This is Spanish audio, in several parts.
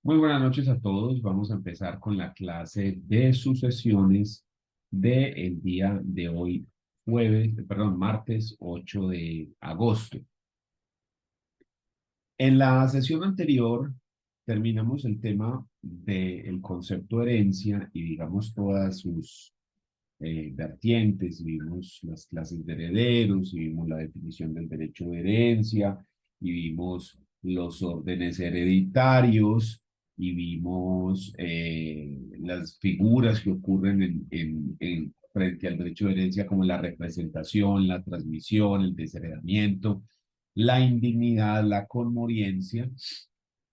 Muy buenas noches a todos. Vamos a empezar con la clase de sucesiones del día de hoy, martes 8 de agosto. En la sesión anterior terminamos el tema del concepto de herencia y digamos todas sus vertientes. Vimos las clases de herederos, y vimos la definición del derecho de herencia, y vimos los órdenes hereditarios, y vimos las figuras que ocurren frente al derecho de herencia, como la representación, la transmisión, el desheredamiento, la indignidad, la conmoriencia.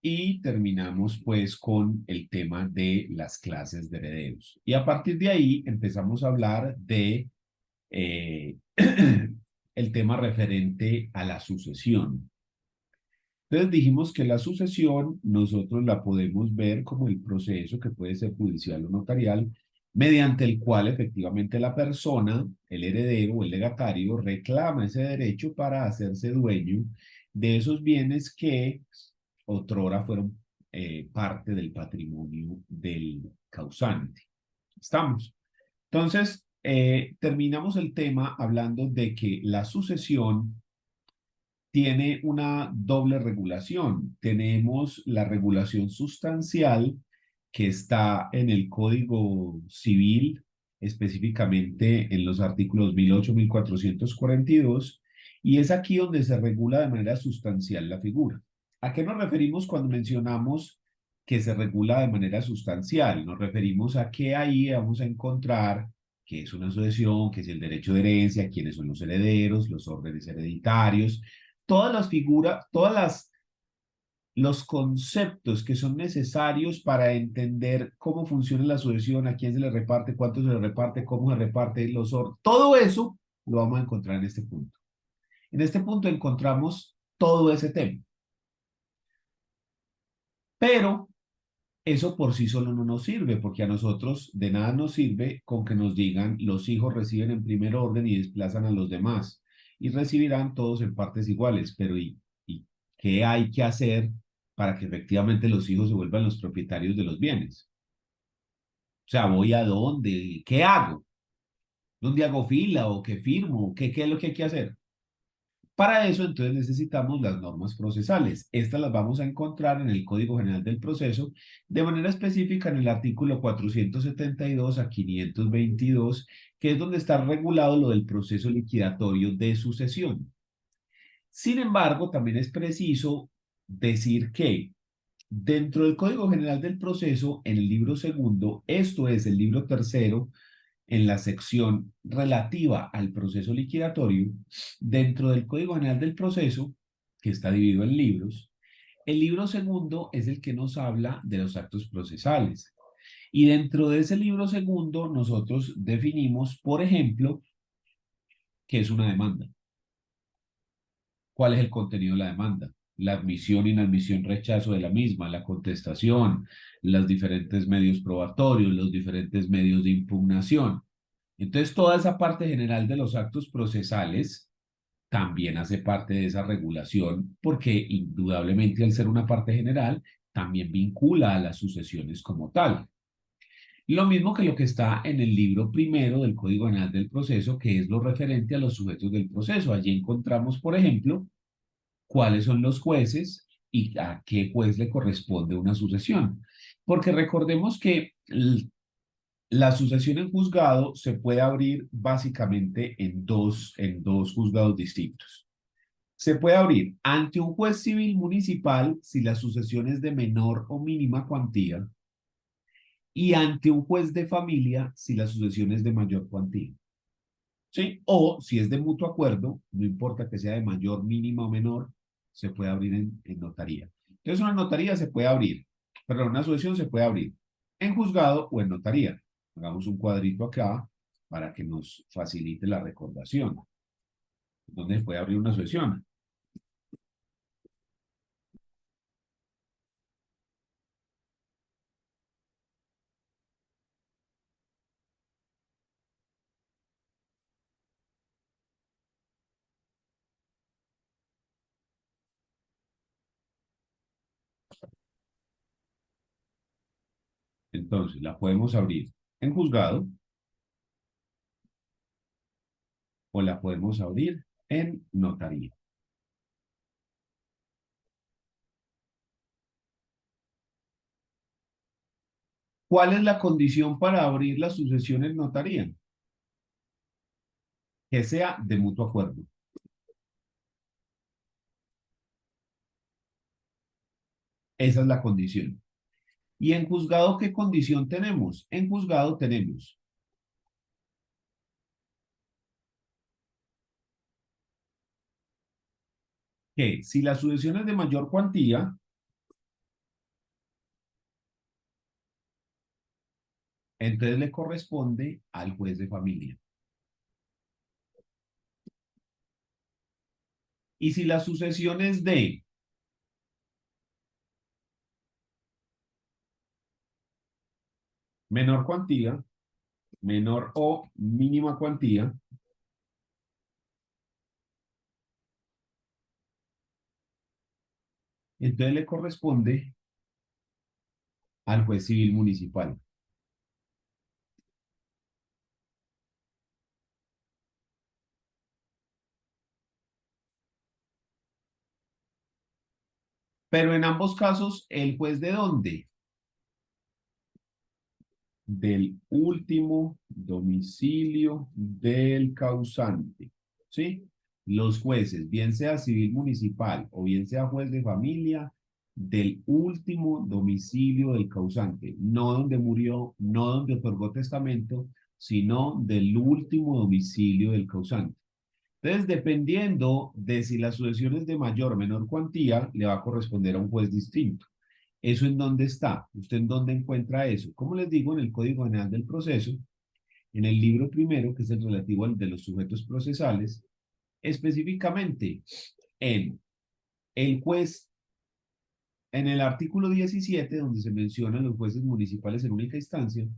Y terminamos pues con el tema de las clases de herederos. Y a partir de ahí empezamos a hablar de eh, el tema referente a la sucesión. Entonces dijimos que la sucesión nosotros la podemos ver como el proceso que puede ser judicial o notarial, mediante el cual efectivamente la persona, el heredero o el legatario, reclama ese derecho para hacerse dueño de esos bienes que otrora fueron parte del patrimonio del causante. ¿Estamos? Entonces, terminamos el tema hablando de que la sucesión tiene una doble regulación. Tenemos la regulación sustancial que está en el Código Civil, específicamente en los artículos 1008, 1442, y es aquí donde se regula de manera sustancial la figura. ¿A qué nos referimos cuando mencionamos que se regula de manera sustancial? Nos referimos a que ahí vamos a encontrar qué es una sucesión, qué es el derecho de herencia, quiénes son los herederos, los órdenes hereditarios, todas las figuras, los conceptos que son necesarios para entender cómo funciona la sucesión, a quién se le reparte, cuánto se le reparte, cómo se reparte, todo eso lo vamos a encontrar en este punto. En este punto encontramos todo ese tema, pero eso por sí solo no nos sirve, porque a nosotros de nada nos sirve con que nos digan los hijos reciben en primer orden y desplazan a los demás, y recibirán todos en partes iguales, pero ¿y qué hay que hacer para que efectivamente los hijos se vuelvan los propietarios de los bienes? O sea, ¿voy a dónde? ¿Qué hago? ¿Dónde hago fila o qué firmo? ¿Qué es lo que hay que hacer? Para eso, entonces, necesitamos las normas procesales. Estas las vamos a encontrar en el Código General del Proceso, de manera específica en el artículo 472 a 522, que es donde está regulado lo del proceso liquidatorio de sucesión. Sin embargo, también es preciso decir que dentro del Código General del Proceso, en el libro segundo, esto es el libro tercero, en la sección relativa al proceso liquidatorio, dentro del Código General del Proceso, que está dividido en libros, el libro segundo es el que nos habla de los actos procesales. Y dentro de ese libro segundo, nosotros definimos, por ejemplo, qué es una demanda, cuál es el contenido de la demanda, la admisión, inadmisión, rechazo de la misma, la contestación, los diferentes medios probatorios, los diferentes medios de impugnación. Entonces, toda esa parte general de los actos procesales también hace parte de esa regulación, porque indudablemente al ser una parte general, también vincula a las sucesiones como tal. Lo mismo que lo que está en el libro primero del Código General del Proceso, que es lo referente a los sujetos del proceso. Allí encontramos, por ejemplo, cuáles son los jueces y a qué juez le corresponde una sucesión. Porque recordemos que la sucesión en juzgado se puede abrir básicamente en dos juzgados distintos. Se puede abrir ante un juez civil municipal si la sucesión es de menor o mínima cuantía, y ante un juez de familia si la sucesión es de mayor cuantía. ¿Sí? O si es de mutuo acuerdo, no importa que sea de mayor, mínima o menor, se puede abrir en notaría. Entonces, una notaría se puede abrir, perdón, una sucesión se puede abrir en juzgado o en notaría. Hagamos un cuadrito acá para que nos facilite la recordación. ¿Dónde se puede abrir una sucesión? Entonces, la podemos abrir en juzgado o la podemos abrir en notaría. ¿Cuál es la condición para abrir la sucesión en notaría? Que sea de mutuo acuerdo. Esa es la condición. ¿Y en juzgado qué condición tenemos? En juzgado tenemos que si la sucesión es de mayor cuantía, entonces le corresponde al juez de familia. Y si la sucesión es de menor cuantía, menor o mínima cuantía, entonces le corresponde al juez civil municipal. Pero en ambos casos, ¿el juez de dónde? Del último domicilio del causante. ¿Sí? Los jueces, bien sea civil municipal o bien sea juez de familia, del último domicilio del causante, no donde murió, no donde otorgó testamento, sino del último domicilio del causante. Entonces, dependiendo de si la sucesión es de mayor o menor cuantía, le va a corresponder a un juez distinto. ¿Eso en dónde está? ¿Usted en dónde encuentra eso? Como les digo, en el Código General del Proceso, en el libro primero, que es el relativo al de los sujetos procesales, específicamente en el juez, en el artículo 17, donde se mencionan los jueces municipales en única instancia,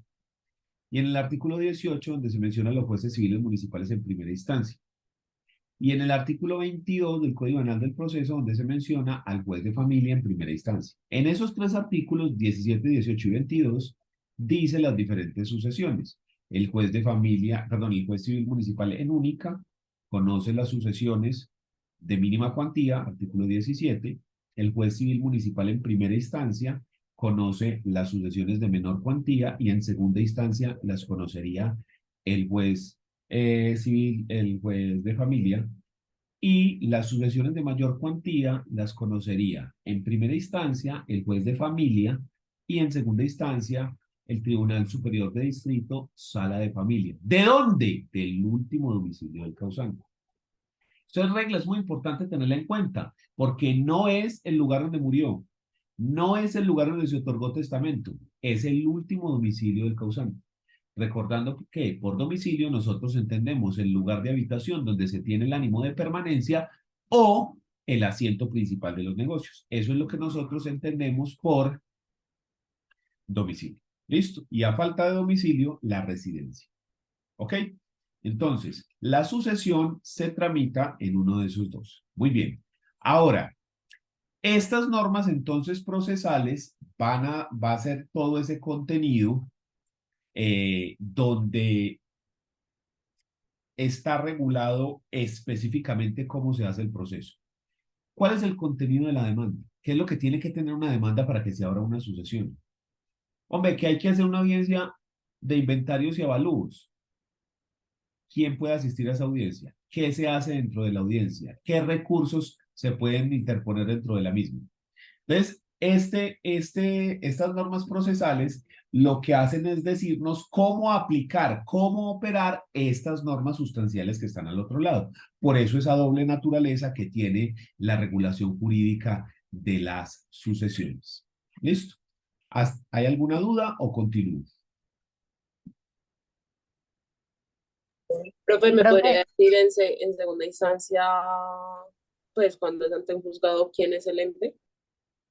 y en el artículo 18, donde se mencionan los jueces civiles municipales en primera instancia. Y en el artículo 22 del Código Penal del Proceso, donde se menciona al juez de familia en primera instancia. En esos tres artículos, 17, 18 y 22, dice las diferentes sucesiones. El juez de familia, perdón, el juez civil municipal en única conoce las sucesiones de mínima cuantía, artículo 17. El juez civil municipal en primera instancia conoce las sucesiones de menor cuantía y en segunda instancia las conocería el juez civil, el juez de familia, y las sucesiones de mayor cuantía las conocería en primera instancia el juez de familia y en segunda instancia el Tribunal Superior de Distrito, Sala de Familia. ¿De dónde? Del último domicilio del causante. Esta regla es muy importante tenerla en cuenta, porque no es el lugar donde murió, no es el lugar donde se otorgó testamento, es el último domicilio del causante. Recordando que por domicilio nosotros entendemos el lugar de habitación donde se tiene el ánimo de permanencia o el asiento principal de los negocios. Eso es lo que nosotros entendemos por domicilio. ¿Listo? Y a falta de domicilio, la residencia. ¿Ok? Entonces, la sucesión se tramita en uno de esos dos. Muy bien. Ahora, estas normas entonces procesales va a ser todo ese contenido donde está regulado específicamente cómo se hace el proceso. ¿Cuál es el contenido de la demanda? ¿Qué es lo que tiene que tener una demanda para que se abra una sucesión? Hombre, que hay que hacer una audiencia de inventarios y avalúos. ¿Quién puede asistir a esa audiencia? ¿Qué se hace dentro de la audiencia? ¿Qué recursos se pueden interponer dentro de la misma? Entonces, estas normas procesales lo que hacen es decirnos cómo aplicar, cómo operar estas normas sustanciales que están al otro lado. Por eso esa doble naturaleza que tiene la regulación jurídica de las sucesiones. ¿Listo? ¿Hay alguna duda o continúo? Profe, ¿me Profe, podría decir en segunda instancia, pues cuando es ante un juzgado, quién es el ente?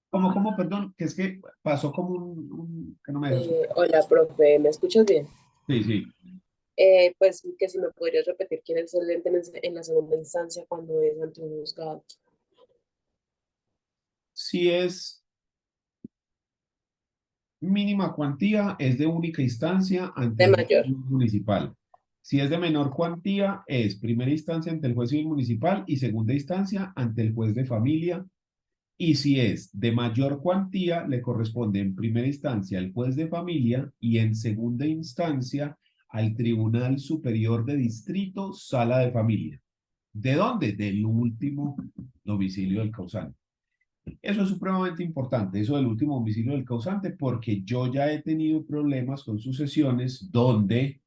¿Cómo, perdón? Que es que pasó como que no me dejó. Hola, profe, ¿me escuchas bien? Sí, sí. Pues que si me podrías repetir quién es el ente en la segunda instancia cuando es ante un juzgado. Si es mínima cuantía es de única instancia ante De el juez mayor. civil municipal. Si es de menor cuantía, es primera instancia ante el juez civil municipal y segunda instancia ante el juez de familia. Y si es de mayor cuantía, le corresponde en primera instancia al juez de familia y en segunda instancia al Tribunal Superior de Distrito, Sala de Familia. ¿De dónde? Del último domicilio del causante. Eso es supremamente importante, eso del último domicilio del causante, porque yo ya he tenido problemas con sucesiones donde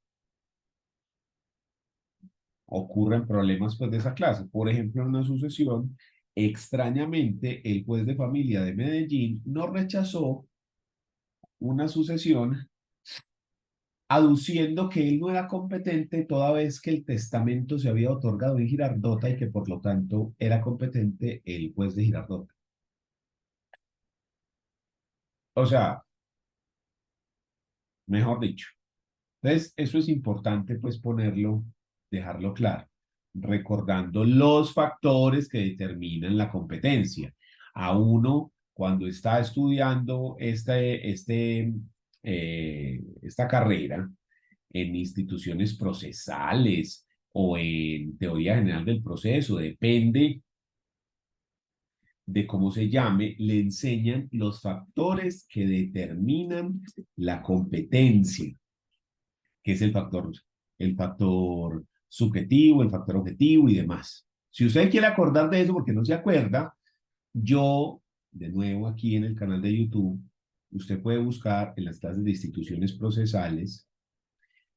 ocurren problemas pues de esa clase. Por ejemplo, en una sucesión, extrañamente, el juez de familia de Medellín no rechazó una sucesión aduciendo que él no era competente toda vez que el testamento se había otorgado en Girardota y que por lo tanto era competente el juez de Girardota. O sea, mejor dicho. Entonces, eso es importante pues ponerlo, dejarlo claro, recordando los factores que determinan la competencia. A uno, cuando está estudiando esta carrera en instituciones procesales o en teoría general del proceso, depende de cómo se llame, le enseñan los factores que determinan la competencia, que es el factor subjetivo, el factor objetivo y demás. Si usted quiere acordar de eso porque no se acuerda, yo, de nuevo aquí en el canal de YouTube, usted puede buscar en las clases de instituciones procesales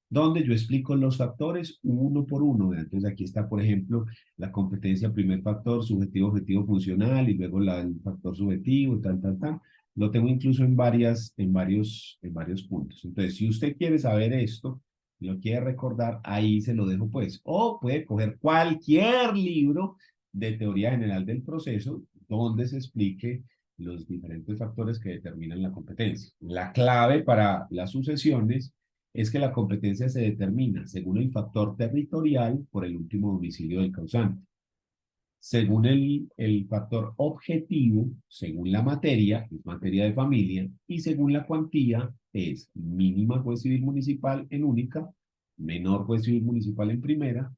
donde yo explico los factores uno por uno. Entonces aquí está, por ejemplo, la competencia, primer factor, subjetivo, objetivo, funcional, y luego el factor subjetivo, tal, tal, tal. Lo tengo incluso en varios puntos. Entonces, si usted quiere saber esto, lo quiere recordar, ahí se lo dejo pues. O puede coger cualquier libro de teoría general del proceso donde se explique los diferentes factores que determinan la competencia. La clave para las sucesiones es que la competencia se determina según el factor territorial por el último domicilio del causante, según el factor objetivo, según la materia, es materia de familia, y según la cuantía, es mínima juez civil municipal en única, menor juez civil municipal en primera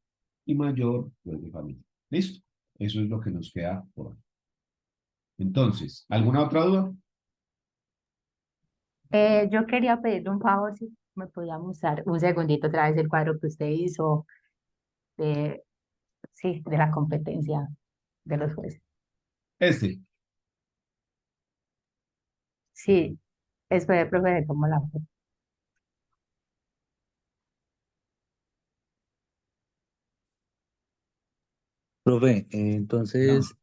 y mayor juez de familia. ¿Listo? Eso es lo que nos queda por hoy. Entonces, ¿alguna otra duda? Yo quería pedirle un favor si me podía mostrar un segundito otra vez el cuadro que usted hizo de, sí, de la competencia de los jueces. Este. Sí, espere, profe, como la foto. Profe, Dígame. entonces,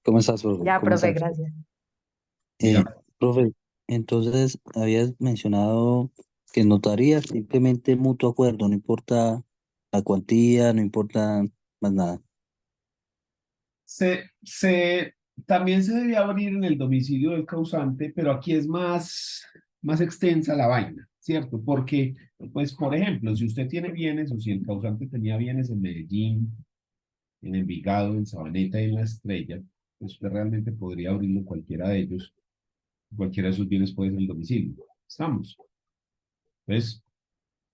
¿cómo estás, profe? Ya, ¿Cómo profe, estás? gracias. Eh, Dígame. Profe, entonces habías mencionado que notaría simplemente mutuo acuerdo, no importa la cuantía, no importa más nada. Se, se, también se debe abrir en el domicilio del causante, pero aquí es más extensa la vaina, ¿cierto? Porque, pues, por ejemplo, si usted tiene bienes o si el causante tenía bienes en Medellín, en Envigado, en Sabaneta y en La Estrella, pues usted realmente podría abrirlo en cualquiera de ellos. Cualquiera de esos bienes puede ser el domicilio. ¿Estamos? Entonces,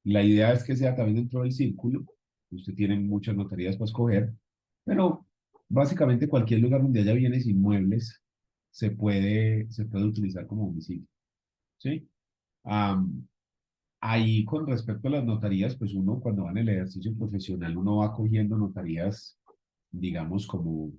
la idea es que sea también dentro del círculo. Usted tiene muchas notarías para escoger, pero básicamente cualquier lugar donde haya bienes inmuebles se puede utilizar como domicilio. ¿Sí? Am, Ahí con respecto a las notarías, pues uno cuando va en el ejercicio profesional, uno va cogiendo notarías, digamos, como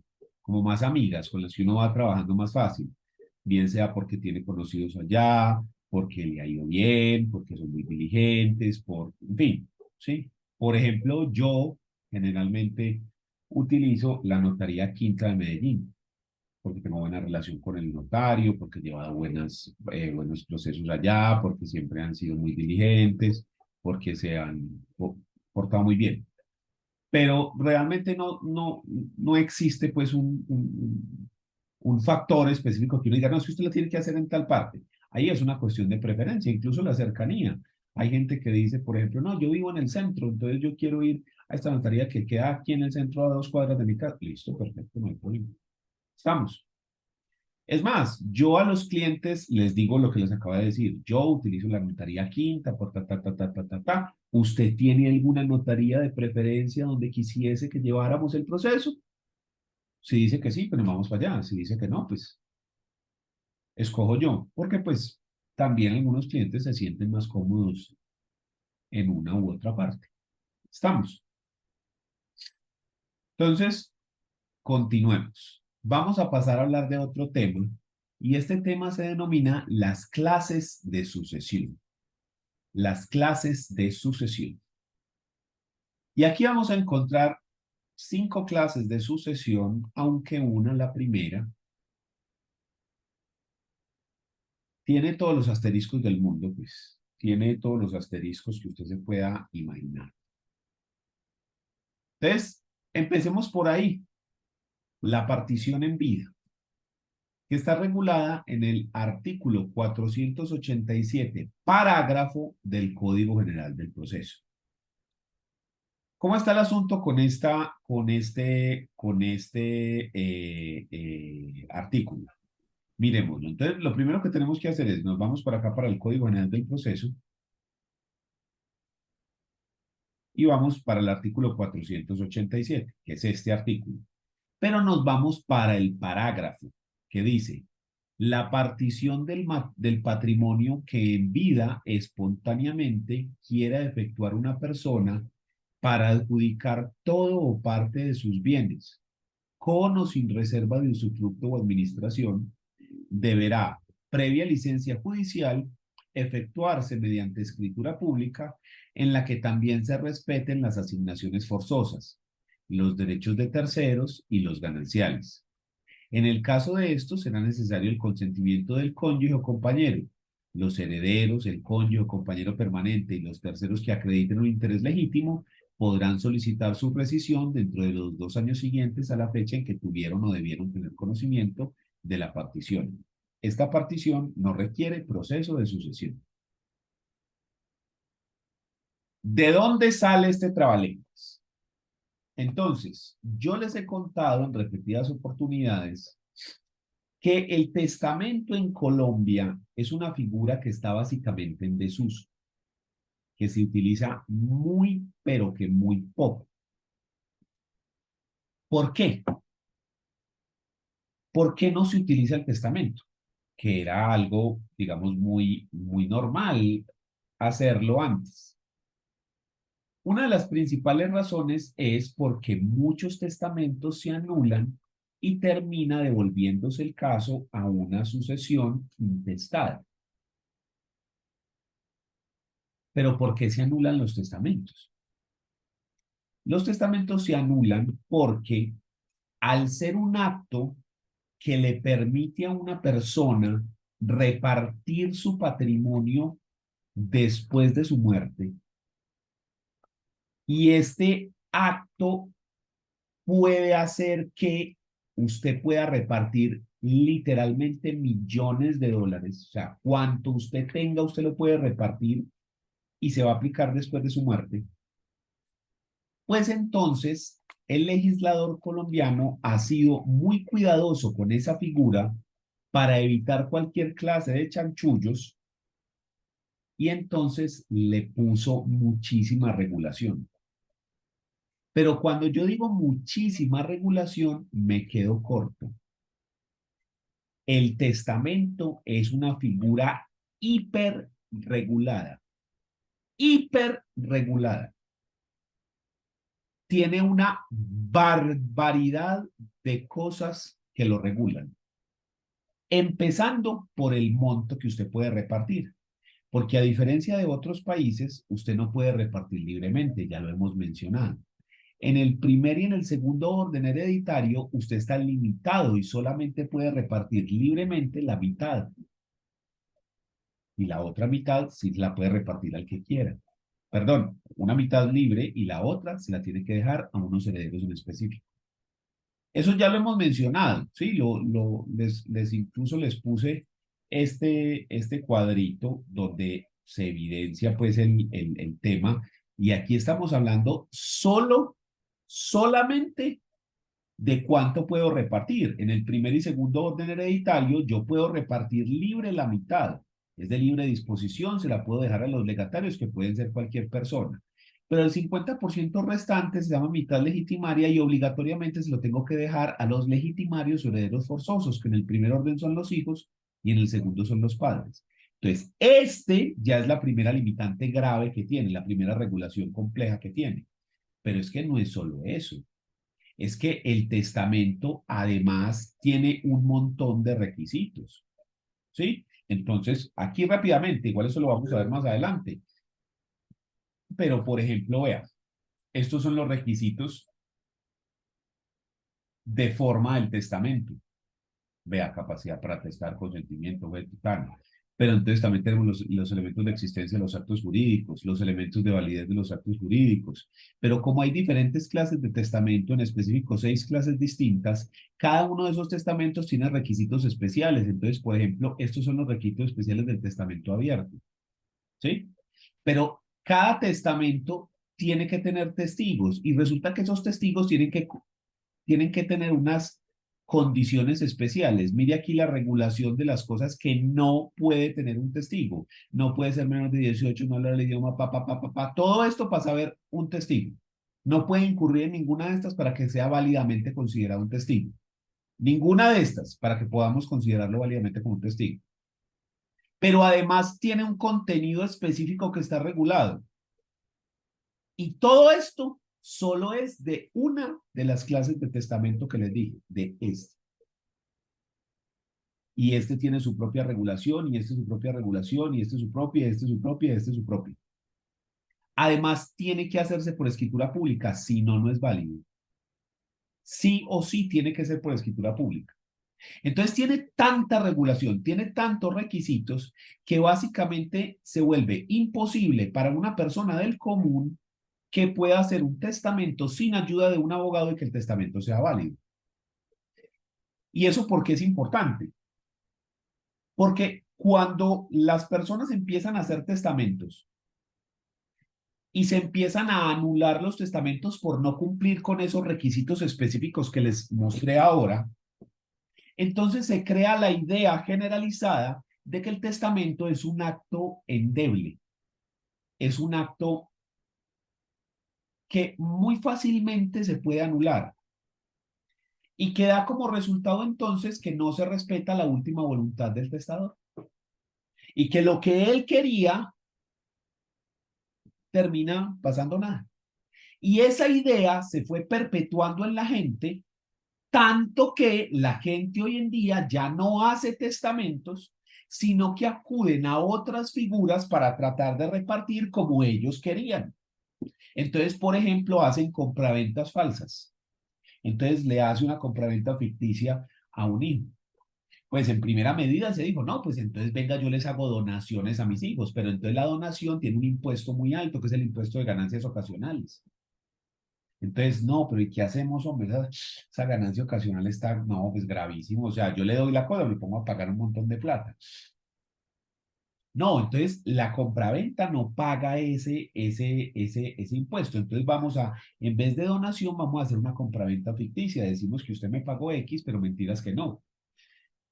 más amigas, con las que uno va trabajando más fácil, bien sea porque tiene conocidos allá, porque le ha ido bien, porque son muy diligentes, en fin, ¿sí? Por ejemplo, yo generalmente utilizo la notaría Quinta de Medellín porque tengo buena relación con el notario, porque he llevado buenos procesos allá, porque siempre han sido muy diligentes, porque se han portado muy bien. Pero realmente no existe pues un factor específico que uno diga, no, es que usted lo tiene que hacer en tal parte. Ahí es una cuestión de preferencia, incluso la cercanía. Hay gente que dice, por ejemplo, no, yo vivo en el centro, entonces yo quiero ir a esta notaría que queda aquí en el centro a 2 cuadras de mi casa. Listo, perfecto, no hay problema. Estamos. Es más, yo a los clientes les digo lo que les acabo de decir. Yo utilizo la notaría quinta por ta, ta, ta, ta, ta, ta, ta. ¿Usted tiene alguna notaría de preferencia donde quisiese que lleváramos el proceso? Si dice que sí, pues nos vamos para allá. Si dice que no, pues escojo yo. Porque pues también algunos clientes se sienten más cómodos en una u otra parte. ¿Estamos? Entonces, continuemos. Vamos a pasar a hablar de otro tema. Y este tema se denomina las clases de sucesión. Las clases de sucesión. Y aquí vamos a encontrar 5 clases de sucesión, aunque una, la primera, tiene todos los asteriscos del mundo, pues. Tiene todos los asteriscos que usted se pueda imaginar. Entonces, empecemos por ahí. La partición en vida, que está regulada en el artículo 487, parágrafo del Código General del Proceso. ¿Cómo está el asunto con este artículo? Miremoslo. Entonces, lo primero que tenemos que hacer es, nos vamos para acá para el Código General del Proceso y vamos para el artículo 487, que es este artículo. Pero nos vamos para el parágrafo que dice, la partición del patrimonio que en vida espontáneamente quiera efectuar una persona para adjudicar todo o parte de sus bienes, con o sin reserva de usufructo o administración, deberá, previa licencia judicial, efectuarse mediante escritura pública en la que también se respeten las asignaciones forzosas, los derechos de terceros y los gananciales. En el caso de esto, será necesario el consentimiento del cónyuge o compañero, los herederos, el cónyuge o compañero permanente y los terceros que acrediten un interés legítimo podrán solicitar su rescisión dentro de los 2 años siguientes a la fecha en que tuvieron o debieron tener conocimiento de la partición. Esta partición no requiere proceso de sucesión. ¿De dónde sale este trabalenguas? Entonces, yo les he contado en repetidas oportunidades que el testamento en Colombia es una figura que está básicamente en desuso, que se utiliza muy, pero que muy poco. ¿Por qué? ¿Por qué no se utiliza el testamento? Que era algo, digamos, muy, muy normal hacerlo antes. Una de las principales razones es porque muchos testamentos se anulan y termina devolviéndose el caso a una sucesión intestada. Pero ¿por qué se anulan los testamentos? Los testamentos se anulan porque al ser un acto que le permite a una persona repartir su patrimonio después de su muerte, y este acto puede hacer que usted pueda repartir literalmente millones de dólares, o sea, cuanto usted tenga, usted lo puede repartir y se va a aplicar después de su muerte. Pues entonces, el legislador colombiano ha sido muy cuidadoso con esa figura para evitar cualquier clase de chanchullos y entonces le puso muchísima regulación. Pero cuando yo digo muchísima regulación, me quedo corto. El testamento es una figura hiperregulada. Hiperregulada. Tiene una barbaridad de cosas que lo regulan. Empezando por el monto que usted puede repartir. Porque a diferencia de otros países, usted no puede repartir libremente, ya lo hemos mencionado. En el primer y en el segundo orden hereditario, usted está limitado y solamente puede repartir libremente la mitad. Y la otra mitad sí la puede repartir al que quiera. Perdón, una mitad libre y la otra se la tiene que dejar a unos herederos en específico. Eso ya lo hemos mencionado, ¿sí? Incluso les puse este cuadrito donde se evidencia pues el tema y aquí estamos hablando solamente de cuánto puedo repartir. En el primer y segundo orden hereditario, yo puedo repartir libre la mitad. Es de libre disposición, se la puedo dejar a los legatarios, que pueden ser cualquier persona. Pero el 50% restante se llama mitad legitimaria y obligatoriamente se lo tengo que dejar a los legitimarios o herederos forzosos, que en el primer orden son los hijos y en el segundo son los padres. Entonces, ya es la primera limitante grave que tiene, la primera regulación compleja que tiene. Pero es que no es solo eso. Es que el testamento además tiene un montón de requisitos. ¿Sí? Entonces, aquí rápidamente, igual eso lo vamos a ver más adelante. Pero, por ejemplo, vea, estos son los requisitos de forma del testamento. Vea, capacidad para atestar, consentimiento, tal. Pero entonces también tenemos los elementos de existencia de los actos jurídicos, los elementos de validez de los actos jurídicos. Pero como hay diferentes clases de testamento, en específico 6 clases distintas, cada uno de esos testamentos tiene requisitos especiales. Entonces, por ejemplo, estos son los requisitos especiales del testamento abierto. ¿Sí? Pero cada testamento tiene que tener testigos y resulta que esos testigos tienen que tener unas condiciones especiales. Mire aquí la regulación de las cosas que no puede tener un testigo. No puede ser menor de 18, no hablar el idioma, todo esto para saber un testigo. No puede incurrir en ninguna de estas para que sea válidamente considerado un testigo. Ninguna de estas para que podamos considerarlo válidamente como un testigo. Pero además tiene un contenido específico que está regulado. Y todo esto solo es de una de las clases de testamento que les dije, de este. Y este tiene su propia regulación, y este su propia regulación, y este su propia, y este su propia, y este su propia. Además, tiene que hacerse por escritura pública, si no, no es válido. Sí o sí tiene que ser por escritura pública. Entonces tiene tanta regulación, tiene tantos requisitos, que básicamente se vuelve imposible para una persona del común que pueda hacer un testamento sin ayuda de un abogado y que el testamento sea válido. ¿Y eso por qué es importante? Porque cuando las personas empiezan a hacer testamentos y se empiezan a anular los testamentos por no cumplir con esos requisitos específicos que les mostré ahora, entonces se crea la idea generalizada de que el testamento es un acto endeble, es un acto que muy fácilmente se puede anular y que da como resultado entonces que no se respeta la última voluntad del testador y que lo que él quería termina pasando nada. Y esa idea se fue perpetuando en la gente, tanto que la gente hoy en día ya no hace testamentos, sino que acuden a otras figuras para tratar de repartir como ellos querían. Entonces, por ejemplo, hacen compraventas falsas. Entonces le hace una compraventa ficticia a un hijo. Pues en primera medida se dijo, no, pues entonces venga, yo les hago donaciones a mis hijos, pero entonces la donación tiene un impuesto muy alto, que es el impuesto de ganancias ocasionales. Entonces, no, pero ¿y qué hacemos, hombre? Esa ganancia ocasional está, no, pues gravísimo. O sea, yo le doy la cosa, me pongo a pagar un montón de plata. No, entonces la compraventa no paga ese impuesto. Entonces vamos a, en vez de donación, vamos a hacer una compraventa ficticia. Decimos que usted me pagó X, pero mentiras que no.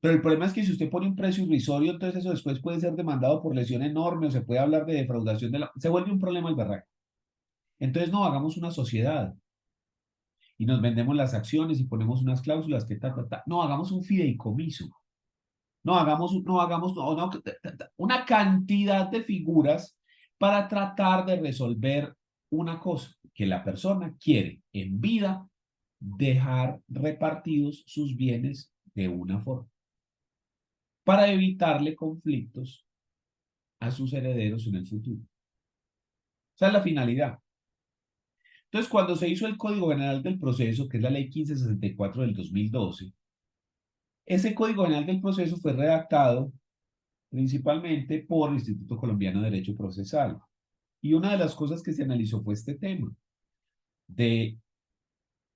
Pero el problema es que si usted pone un precio irrisorio, entonces eso después puede ser demandado por lesión enorme o se puede hablar de defraudación de la... Se vuelve un problema el berraco. Entonces, no, hagamos una sociedad y nos vendemos las acciones y ponemos unas cláusulas que No, hagamos un fideicomiso. No, una cantidad de figuras para tratar de resolver una cosa, que la persona quiere en vida dejar repartidos sus bienes de una forma, para evitarle conflictos a sus herederos en el futuro. Esa es la finalidad. Entonces, cuando se hizo el Código General del Proceso, que es la Ley 1564 del 2012, ese Código General del Proceso fue redactado principalmente por el Instituto Colombiano de Derecho Procesal. Y una de las cosas que se analizó fue este tema de,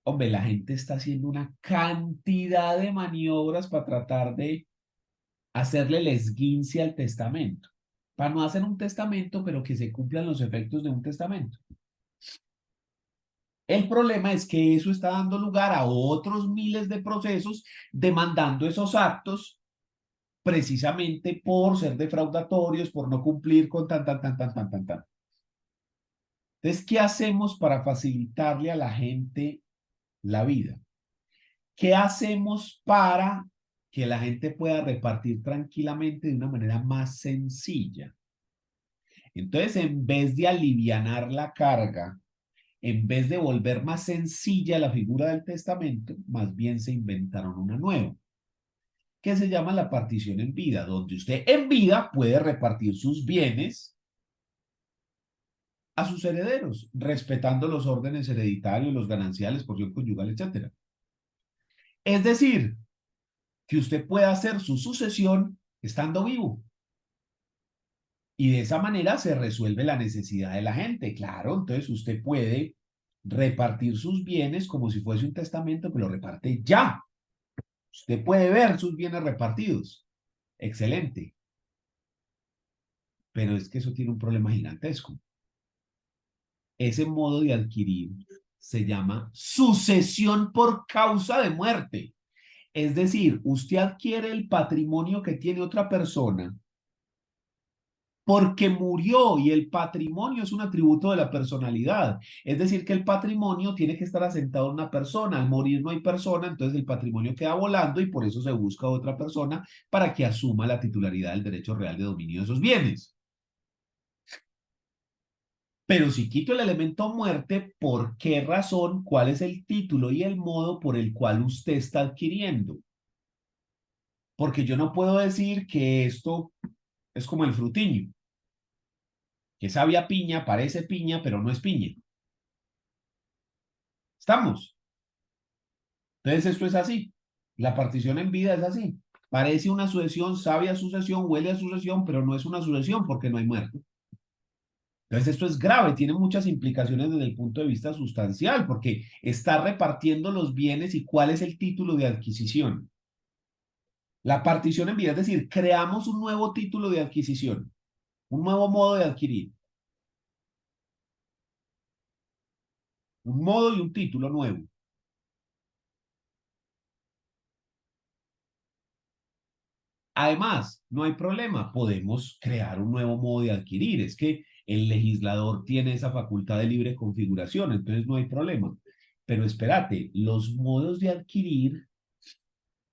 hombre, la gente está haciendo una cantidad de maniobras para tratar de hacerle el esguince al testamento, para no hacer un testamento, pero que se cumplan los efectos de un testamento. El problema es que eso está dando lugar a otros miles de procesos demandando esos actos precisamente por ser defraudatorios, por no cumplir con tan. Entonces, ¿qué hacemos para facilitarle a la gente la vida? ¿Qué hacemos para que la gente pueda repartir tranquilamente de una manera más sencilla? Entonces, en vez de alivianar la carga, en vez de volver más sencilla la figura del testamento, más bien se inventaron una nueva, que se llama la partición en vida, donde usted en vida puede repartir sus bienes a sus herederos, respetando los órdenes hereditarios, los gananciales, porción conyugal, etc. Es decir, que usted pueda hacer su sucesión estando vivo. Y de esa manera se resuelve la necesidad de la gente. Claro, entonces usted puede repartir sus bienes como si fuese un testamento, pero lo reparte ya. Usted puede ver sus bienes repartidos. Excelente. Pero es que eso tiene un problema gigantesco. Ese modo de adquirir se llama sucesión por causa de muerte. Es decir, usted adquiere el patrimonio que tiene otra persona porque murió y el patrimonio es un atributo de la personalidad. Es decir, que el patrimonio tiene que estar asentado en una persona. Al morir no hay persona, entonces el patrimonio queda volando y por eso se busca otra persona para que asuma la titularidad del derecho real de dominio de esos bienes. Pero si quito el elemento muerte, ¿por qué razón? ¿Cuál es el título y el modo por el cual usted está adquiriendo? Porque yo no puedo decir que esto es como el frutiño, que sabe a piña, parece piña, pero no es piña. ¿Estamos? Entonces esto es así. La partición en vida es así. Parece una sucesión, sabe a sucesión, huele a sucesión, pero no es una sucesión porque no hay muerte. Entonces esto es grave, tiene muchas implicaciones desde el punto de vista sustancial, porque está repartiendo los bienes y cuál es el título de adquisición. La partición en vida, es decir, creamos un nuevo título de adquisición, un nuevo modo de adquirir, un modo y un título nuevo. Además, no hay problema, podemos crear un nuevo modo de adquirir. Es que el legislador tiene esa facultad de libre configuración, entonces no hay problema. Pero espérate, los modos de adquirir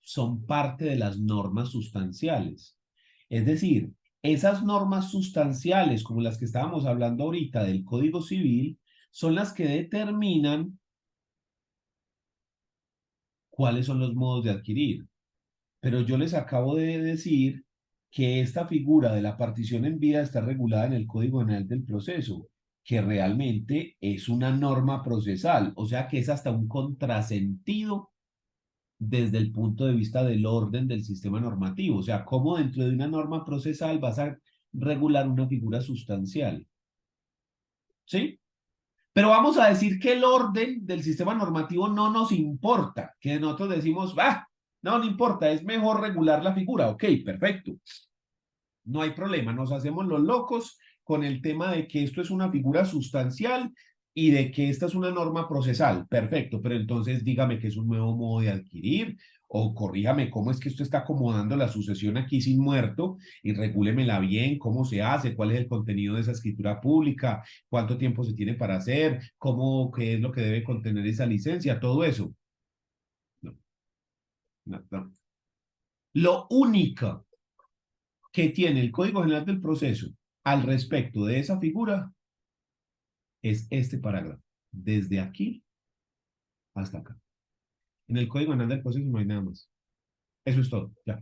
son parte de las normas sustanciales. Es decir, esas normas sustanciales, como las que estábamos hablando ahorita del Código Civil, son las que determinan cuáles son los modos de adquirir. Pero yo les acabo de decir que esta figura de la partición en vida está regulada en el Código General del Proceso, que realmente es una norma procesal, o sea que es hasta un contrasentido desde el punto de vista del orden del sistema normativo, o sea, cómo dentro de una norma procesal vas a regular una figura sustancial. ¿Sí? Pero vamos a decir que el orden del sistema normativo no nos importa, que nosotros decimos, no importa, es mejor regular la figura. Ok, perfecto. No hay problema, nos hacemos los locos con el tema de que esto es una figura sustancial y de que esta es una norma procesal. Perfecto, pero entonces dígame que es un nuevo modo de adquirir o corríjame cómo es que usted está acomodando la sucesión aquí sin muerto y regúlemela bien, cómo se hace, cuál es el contenido de esa escritura pública, cuánto tiempo se tiene para hacer, cómo, qué es lo que debe contener esa licencia, todo eso. No, no. Lo único que tiene el Código General del Proceso al respecto de esa figura es este parágrafo, desde aquí hasta acá. En el Código General del Proceso no hay nada más. Eso es todo, ya.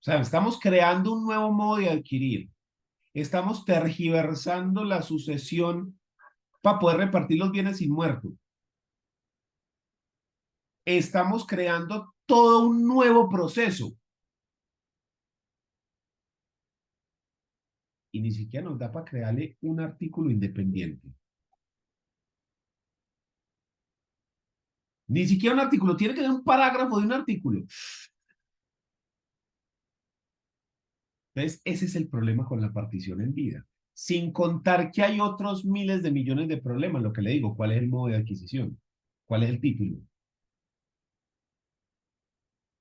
O sea, estamos creando un nuevo modo de adquirir. Estamos tergiversando la sucesión para poder repartir los bienes sin muerto. Estamos creando todo un nuevo proceso. Y ni siquiera nos da para crearle un artículo independiente. Ni siquiera un artículo, tiene que ser un parágrafo de un artículo. Entonces, ese es el problema con la partición en vida. Sin contar que hay otros miles de millones de problemas, lo que le digo, ¿cuál es el modo de adquisición? ¿Cuál es el título?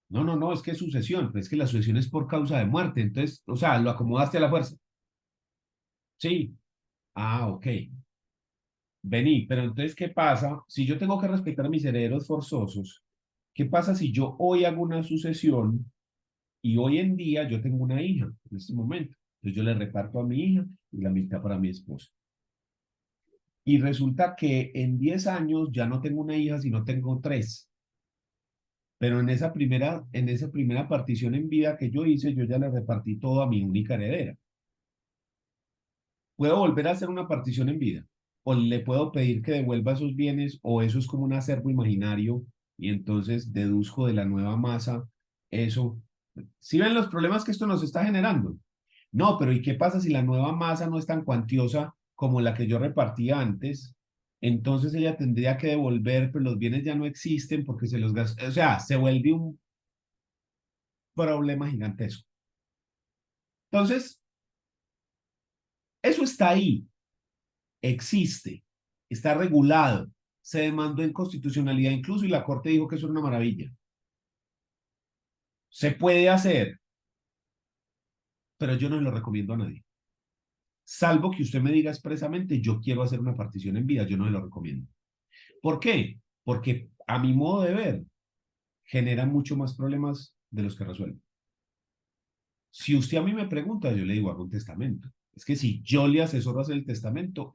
No, no, no, es que es sucesión, pues es que la sucesión es por causa de muerte, entonces, o sea, lo acomodaste a la fuerza. Sí. Ah, ok. Vení, pero entonces, ¿qué pasa? Si yo tengo que respetar mis herederos forzosos, ¿qué pasa si yo hoy hago una sucesión y hoy en día yo tengo una hija en este momento? Entonces yo le reparto a mi hija y la mitad para mi esposa. Y resulta que en 10 años ya no tengo una hija, sino tengo tres. Pero en esa primera partición en vida que yo hice, yo ya le repartí todo a mi única heredera. ¿Puedo volver a hacer una partición en vida? ¿O le puedo pedir que devuelva esos bienes? ¿O eso es como un acervo imaginario? Y entonces deduzco de la nueva masa eso. ¿Sí ven los problemas que esto nos está generando? No, pero ¿y qué pasa si la nueva masa no es tan cuantiosa como la que yo repartía antes? Entonces ella tendría que devolver, pero los bienes ya no existen porque se los gastó. O sea, se vuelve un problema gigantesco. Entonces, eso está ahí, existe, está regulado, se demandó en constitucionalidad incluso y la Corte dijo que eso era una maravilla. Se puede hacer, pero yo no lo recomiendo a nadie. Salvo que usted me diga expresamente, yo quiero hacer una partición en vida, yo no se lo recomiendo. ¿Por qué? Porque a mi modo de ver, genera mucho más problemas de los que resuelve. Si usted a mí me pregunta, yo le digo, hago un testamento. Es que si yo le asesoro a hacer el testamento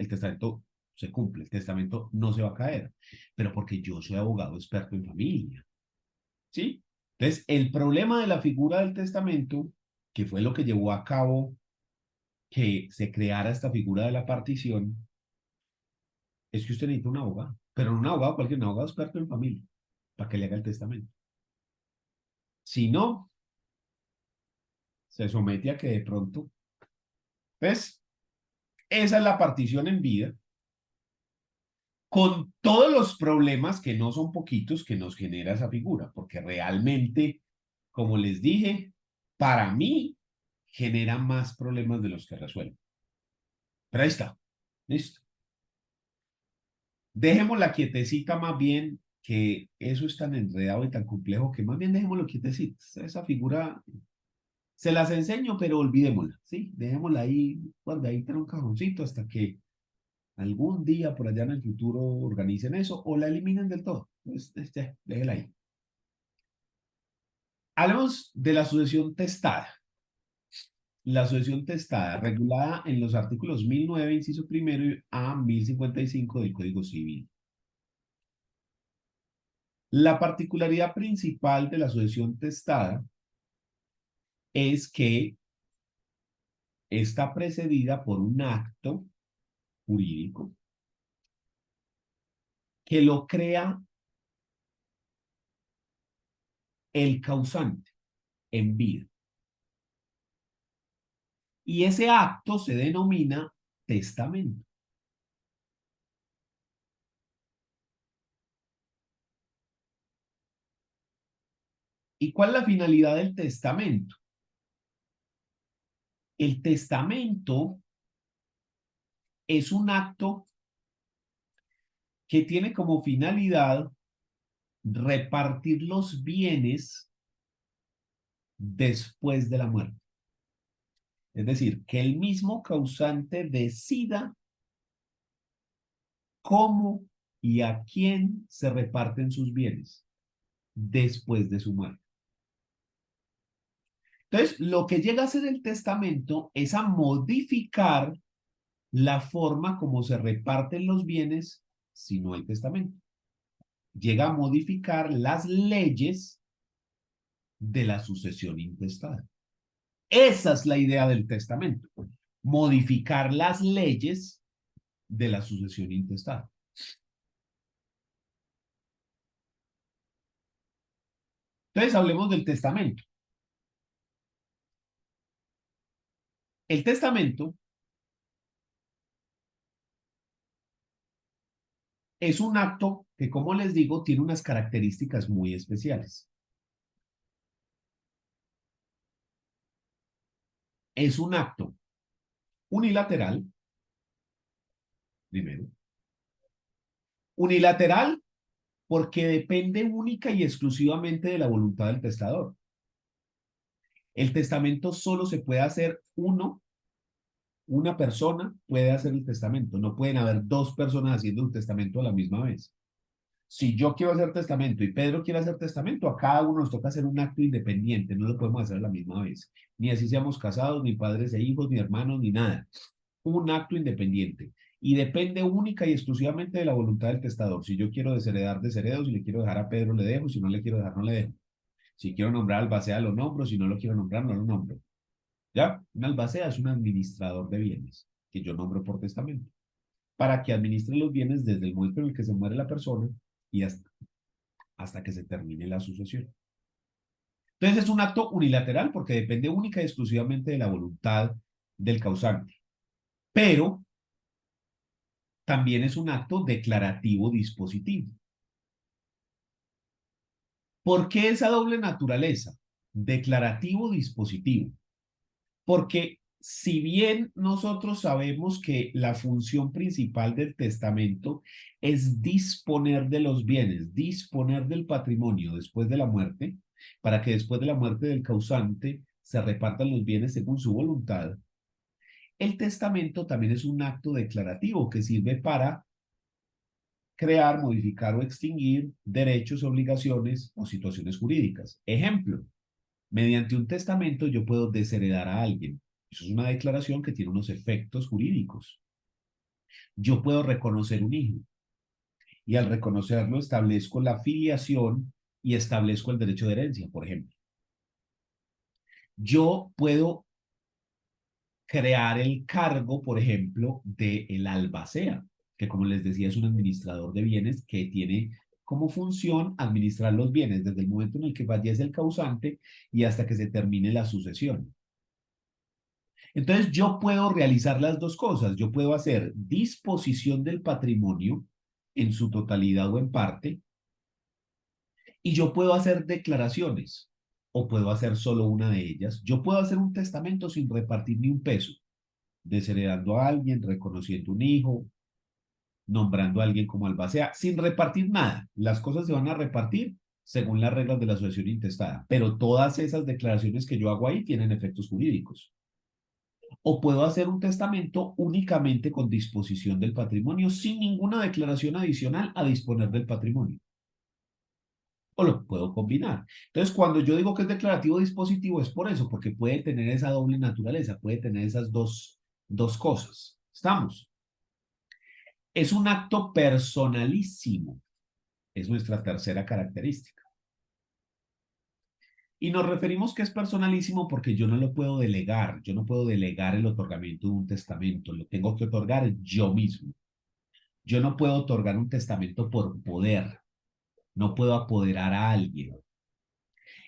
se cumple, el testamento no se va a caer, pero porque yo soy abogado experto en familia, ¿sí? Entonces, el problema de la figura del testamento, que fue lo que llevó a cabo que se creara esta figura de la partición, es que usted necesita un abogado, pero no un abogado cualquier, un abogado experto en familia, para que le haga el testamento. Si no, se somete a que de pronto, pues, esa es la partición en vida, con todos los problemas que no son poquitos que nos genera esa figura, porque realmente, como les dije, para mí genera más problemas de los que resuelve. Pero ahí está, listo. Dejémosla quietecita más bien, que eso es tan enredado y tan complejo que más bien dejémoslo quietecita. Esa figura se las enseño, pero olvidémosla, ¿sí? Dejémosla ahí guardadita en un cajoncito hasta que algún día por allá en el futuro organicen eso o la eliminen del todo. Pues, déjela ahí. Hablemos de la sucesión testada. La sucesión testada, regulada en los artículos 1009, inciso primero, a 1055 del Código Civil. La particularidad principal de la sucesión testada es que está precedida por un acto jurídico que lo crea el causante en vida. Y ese acto se denomina testamento. ¿Y cuál es la finalidad del testamento? El testamento es un acto que tiene como finalidad repartir los bienes después de la muerte. Es decir, que el mismo causante decida cómo y a quién se reparten sus bienes después de su muerte. Entonces, lo que llega a ser el testamento es a modificar la forma como se reparten los bienes si no hay testamento. Llega a modificar las leyes de la sucesión intestada. Esa es la idea del testamento, modificar las leyes de la sucesión intestada. Entonces, hablemos del testamento. El testamento es un acto que, como les digo, tiene unas características muy especiales. Es un acto unilateral, primero. Unilateral porque depende única y exclusivamente de la voluntad del testador. El testamento solo se puede hacer una persona puede hacer el testamento. No pueden haber dos personas haciendo un testamento a la misma vez. Si yo quiero hacer testamento y Pedro quiere hacer testamento, a cada uno nos toca hacer un acto independiente, no lo podemos hacer a la misma vez. Ni así seamos casados, ni padres e hijos, ni hermanos, ni nada. Un acto independiente. Y depende única y exclusivamente de la voluntad del testador. Si yo quiero desheredar, desheredo. Si le quiero dejar a Pedro, le dejo. Si no le quiero dejar, no le dejo. Si quiero nombrar albacea, lo nombro. Si no lo quiero nombrar, no lo nombro. ¿Ya? Un albacea es un administrador de bienes que yo nombro por testamento para que administre los bienes desde el momento en el que se muere la persona y hasta que se termine la sucesión. Entonces es un acto unilateral porque depende única y exclusivamente de la voluntad del causante. Pero también es un acto declarativo dispositivo. ¿Por qué esa doble naturaleza? Declarativo dispositivo. Porque si bien nosotros sabemos que la función principal del testamento es disponer de los bienes, disponer del patrimonio después de la muerte, para que después de la muerte del causante se repartan los bienes según su voluntad, el testamento también es un acto declarativo que sirve para crear, modificar o extinguir derechos, obligaciones o situaciones jurídicas. Ejemplo, mediante un testamento yo puedo desheredar a alguien. Eso es una declaración que tiene unos efectos jurídicos. Yo puedo reconocer un hijo y al reconocerlo establezco la filiación y establezco el derecho de herencia, por ejemplo. Yo puedo crear el cargo, por ejemplo, del albacea, que como les decía es un administrador de bienes que tiene como función administrar los bienes desde el momento en el que fallece el causante y hasta que se termine la sucesión. Entonces yo puedo realizar las dos cosas. Yo puedo hacer disposición del patrimonio en su totalidad o en parte y yo puedo hacer declaraciones o puedo hacer solo una de ellas. Yo puedo hacer un testamento sin repartir ni un peso, desheredando a alguien, reconociendo un hijo, nombrando a alguien como albacea, sin repartir nada. Las cosas se van a repartir según las reglas de la sucesión intestada, pero todas esas declaraciones que yo hago ahí tienen efectos jurídicos. O puedo hacer un testamento únicamente con disposición del patrimonio, sin ninguna declaración adicional a disponer del patrimonio. O lo puedo combinar. Entonces, cuando yo digo que es declarativo dispositivo, es por eso, porque puede tener esa doble naturaleza, puede tener esas dos cosas. ¿Estamos? Es un acto personalísimo. Es nuestra tercera característica. Y nos referimos que es personalísimo porque yo no lo puedo delegar. Yo no puedo delegar el otorgamiento de un testamento. Lo tengo que otorgar yo mismo. Yo no puedo otorgar un testamento por poder. No puedo apoderar a alguien.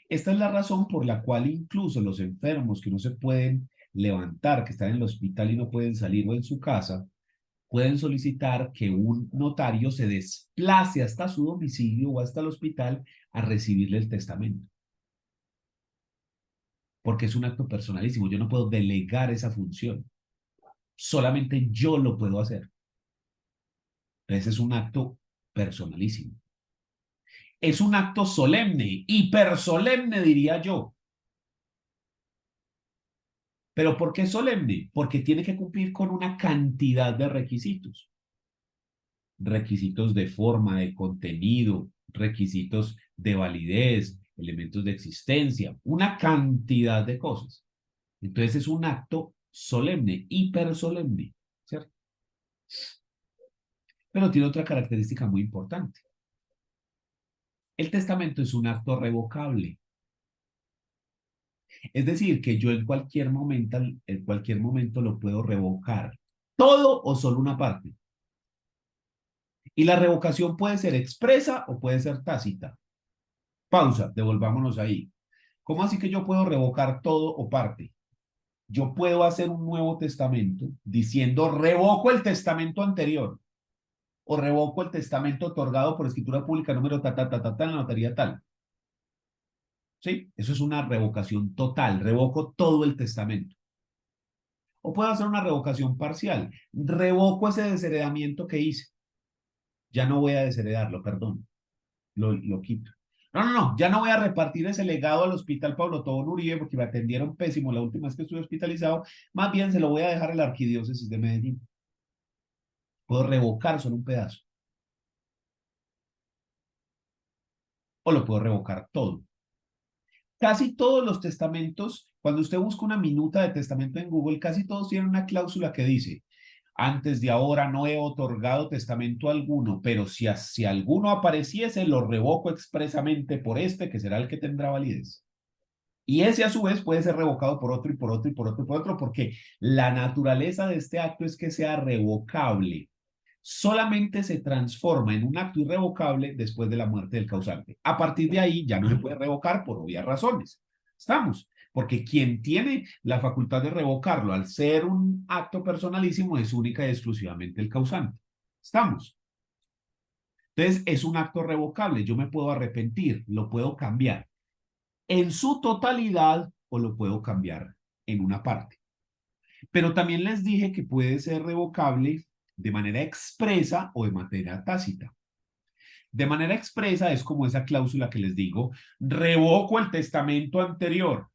Esta es la razón por la cual incluso los enfermos que no se pueden levantar, que están en el hospital y no pueden salir o en su casa, pueden solicitar que un notario se desplace hasta su domicilio o hasta el hospital a recibirle el testamento. Porque es un acto personalísimo. Yo no puedo delegar esa función. Solamente yo lo puedo hacer. Entonces es un acto personalísimo. Es un acto solemne, hipersolemne diría yo. ¿Pero por qué solemne? Porque tiene que cumplir con una cantidad de requisitos. Requisitos de forma, de contenido, requisitos de validez, elementos de existencia, una cantidad de cosas. Entonces es un acto solemne, hipersolemne, ¿cierto? Pero tiene otra característica muy importante. El testamento es un acto revocable. Es decir, que yo en cualquier momento lo puedo revocar. Todo o solo una parte. Y la revocación puede ser expresa o puede ser tácita. Pausa, devolvámonos ahí. ¿Cómo así que yo puedo revocar todo o parte? Yo puedo hacer un nuevo testamento diciendo revoco el testamento anterior o revoco el testamento otorgado por escritura pública número en la notaría tal. ¿Sí? Eso es una revocación total. Revoco todo el testamento. O puedo hacer una revocación parcial. Revoco ese desheredamiento que hice. Ya no voy a desheredarlo, perdón. Lo quito. No, ya no voy a repartir ese legado al Hospital Pablo Tobón Uribe porque me atendieron pésimo la última vez que estuve hospitalizado. Más bien se lo voy a dejar a la Arquidiócesis de Medellín. Puedo revocar solo un pedazo. O lo puedo revocar todo. Casi todos los testamentos, cuando usted busca una minuta de testamento en Google, casi todos tienen una cláusula que dice, antes de ahora no he otorgado testamento alguno, pero si alguno apareciese, lo revoco expresamente por este, que será el que tendrá validez. Y ese a su vez puede ser revocado por otro y por otro y por otro y por otro, porque la naturaleza de este acto es que sea revocable. Solamente se transforma en un acto irrevocable después de la muerte del causante. A partir de ahí ya no se puede revocar por obvias razones. ¿Estamos? Porque quien tiene la facultad de revocarlo al ser un acto personalísimo es única y exclusivamente el causante. ¿Estamos? Entonces es un acto revocable. Yo me puedo arrepentir, lo puedo cambiar en su totalidad o lo puedo cambiar en una parte. Pero también les dije que puede ser revocable de manera expresa o de manera tácita. De manera expresa es como esa cláusula que les digo, revoco el testamento anterior,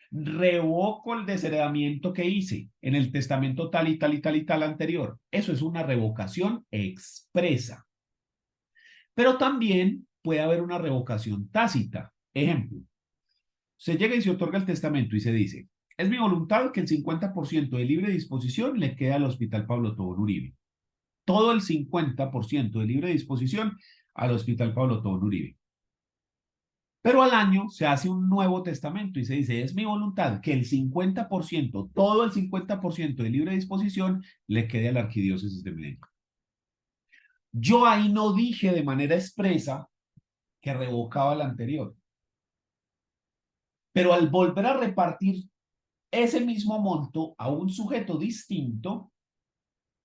revoco el desheredamiento que hice en el testamento tal y tal y tal y tal anterior. Eso es una revocación expresa. Pero también puede haber una revocación tácita. Ejemplo, se llega y se otorga el testamento y se dice, es mi voluntad que el 50% de libre disposición le quede al Hospital Pablo Tobón Uribe. Todo el 50% de libre disposición al Hospital Pablo Tobón Uribe. Pero al año se hace un nuevo testamento y se dice, es mi voluntad que el 50%, todo el 50% de libre disposición le quede a la Arquidiócesis de Medellín. Yo ahí no dije de manera expresa que revocaba la anterior. Pero al volver a repartir ese mismo monto a un sujeto distinto,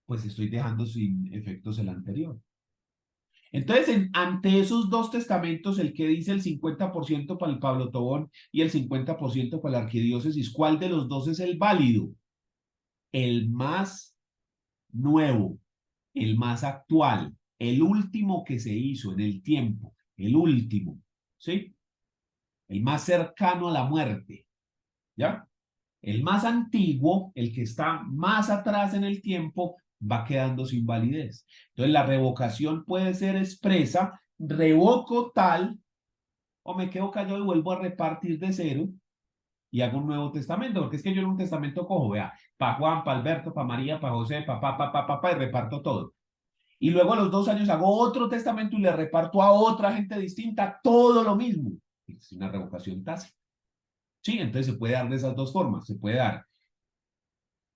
pues estoy dejando sin efectos el anterior. Entonces, ante esos dos testamentos, el que dice el 50% para el Pablo Tobón y el 50% para la arquidiócesis, ¿cuál de los dos es el válido? El más nuevo, el más actual, el último que se hizo en el tiempo, el último, ¿sí? El más cercano a la muerte, ¿ya? El más antiguo, el que está más atrás en el tiempo, va quedando sin validez. Entonces, la revocación puede ser expresa, revoco tal, o me quedo callado y vuelvo a repartir de cero y hago un nuevo testamento, porque es que yo en un testamento cojo, vea, para Juan, para Alberto, para María, para José, y reparto todo. Y luego a los 2 años hago otro testamento y le reparto a otra gente distinta todo lo mismo. Es una revocación tácita. Sí, entonces se puede dar de esas dos formas. Se puede dar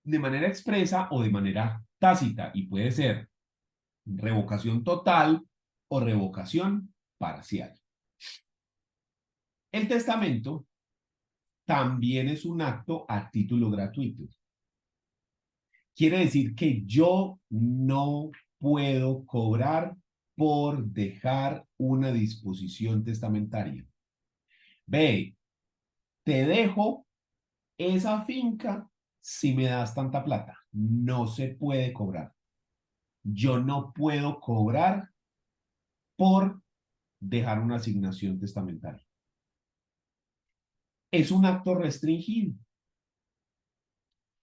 de manera expresa o de manera tácita y puede ser revocación total o revocación parcial. El testamento también es un acto a título gratuito. Quiere decir que yo no puedo cobrar por dejar una disposición testamentaria. Ve, te dejo esa finca si me das tanta plata. No se puede cobrar. Yo no puedo cobrar por dejar una asignación testamentaria. Es un acto restringido.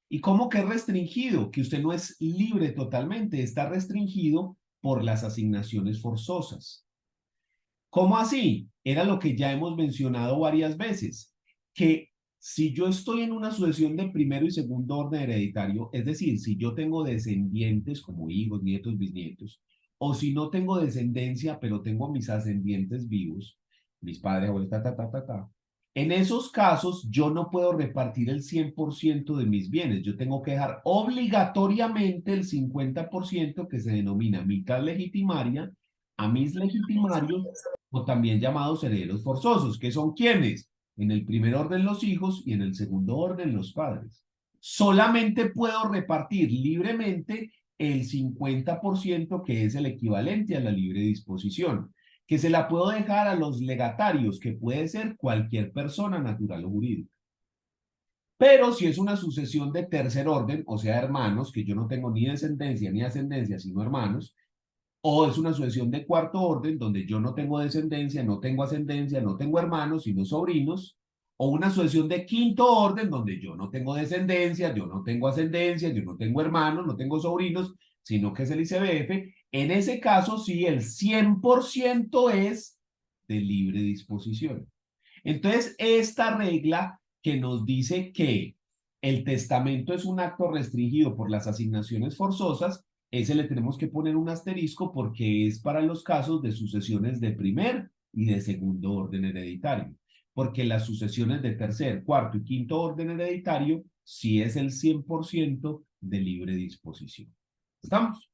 ¿Y cómo que es restringido? Que usted no es libre totalmente, está restringido por las asignaciones forzosas. ¿Cómo así? Era lo que ya hemos mencionado varias veces, que si yo estoy en una sucesión de primero y segundo orden hereditario, es decir, si yo tengo descendientes como hijos, nietos, bisnietos, o si no tengo descendencia, pero tengo mis ascendientes vivos, mis padres, abuelos, en esos casos yo no puedo repartir el 100% de mis bienes, yo tengo que dejar obligatoriamente el 50% que se denomina mitad legitimaria a mis legitimarios o también llamados herederos forzosos, que son quienes, en el primer orden los hijos y en el segundo orden los padres. Solamente puedo repartir libremente el 50% que es el equivalente a la libre disposición, que se la puedo dejar a los legatarios, que puede ser cualquier persona natural o jurídica. Pero si es una sucesión de tercer orden, o sea, hermanos, que yo no tengo ni descendencia ni ascendencia, sino hermanos, o es una sucesión de cuarto orden, donde yo no tengo descendencia, no tengo ascendencia, no tengo hermanos, sino sobrinos, o una sucesión de quinto orden, donde yo no tengo descendencia, yo no tengo ascendencia, yo no tengo hermanos, no tengo sobrinos, sino que es el ICBF. En ese caso, sí, el 100% es de libre disposición. Entonces, esta regla que nos dice que el testamento es un acto restringido por las asignaciones forzosas, ese le tenemos que poner un asterisco porque es para los casos de sucesiones de primer y de segundo orden hereditario. Porque las sucesiones de tercer, cuarto y quinto orden hereditario sí es el 100% de libre disposición. ¿Estamos?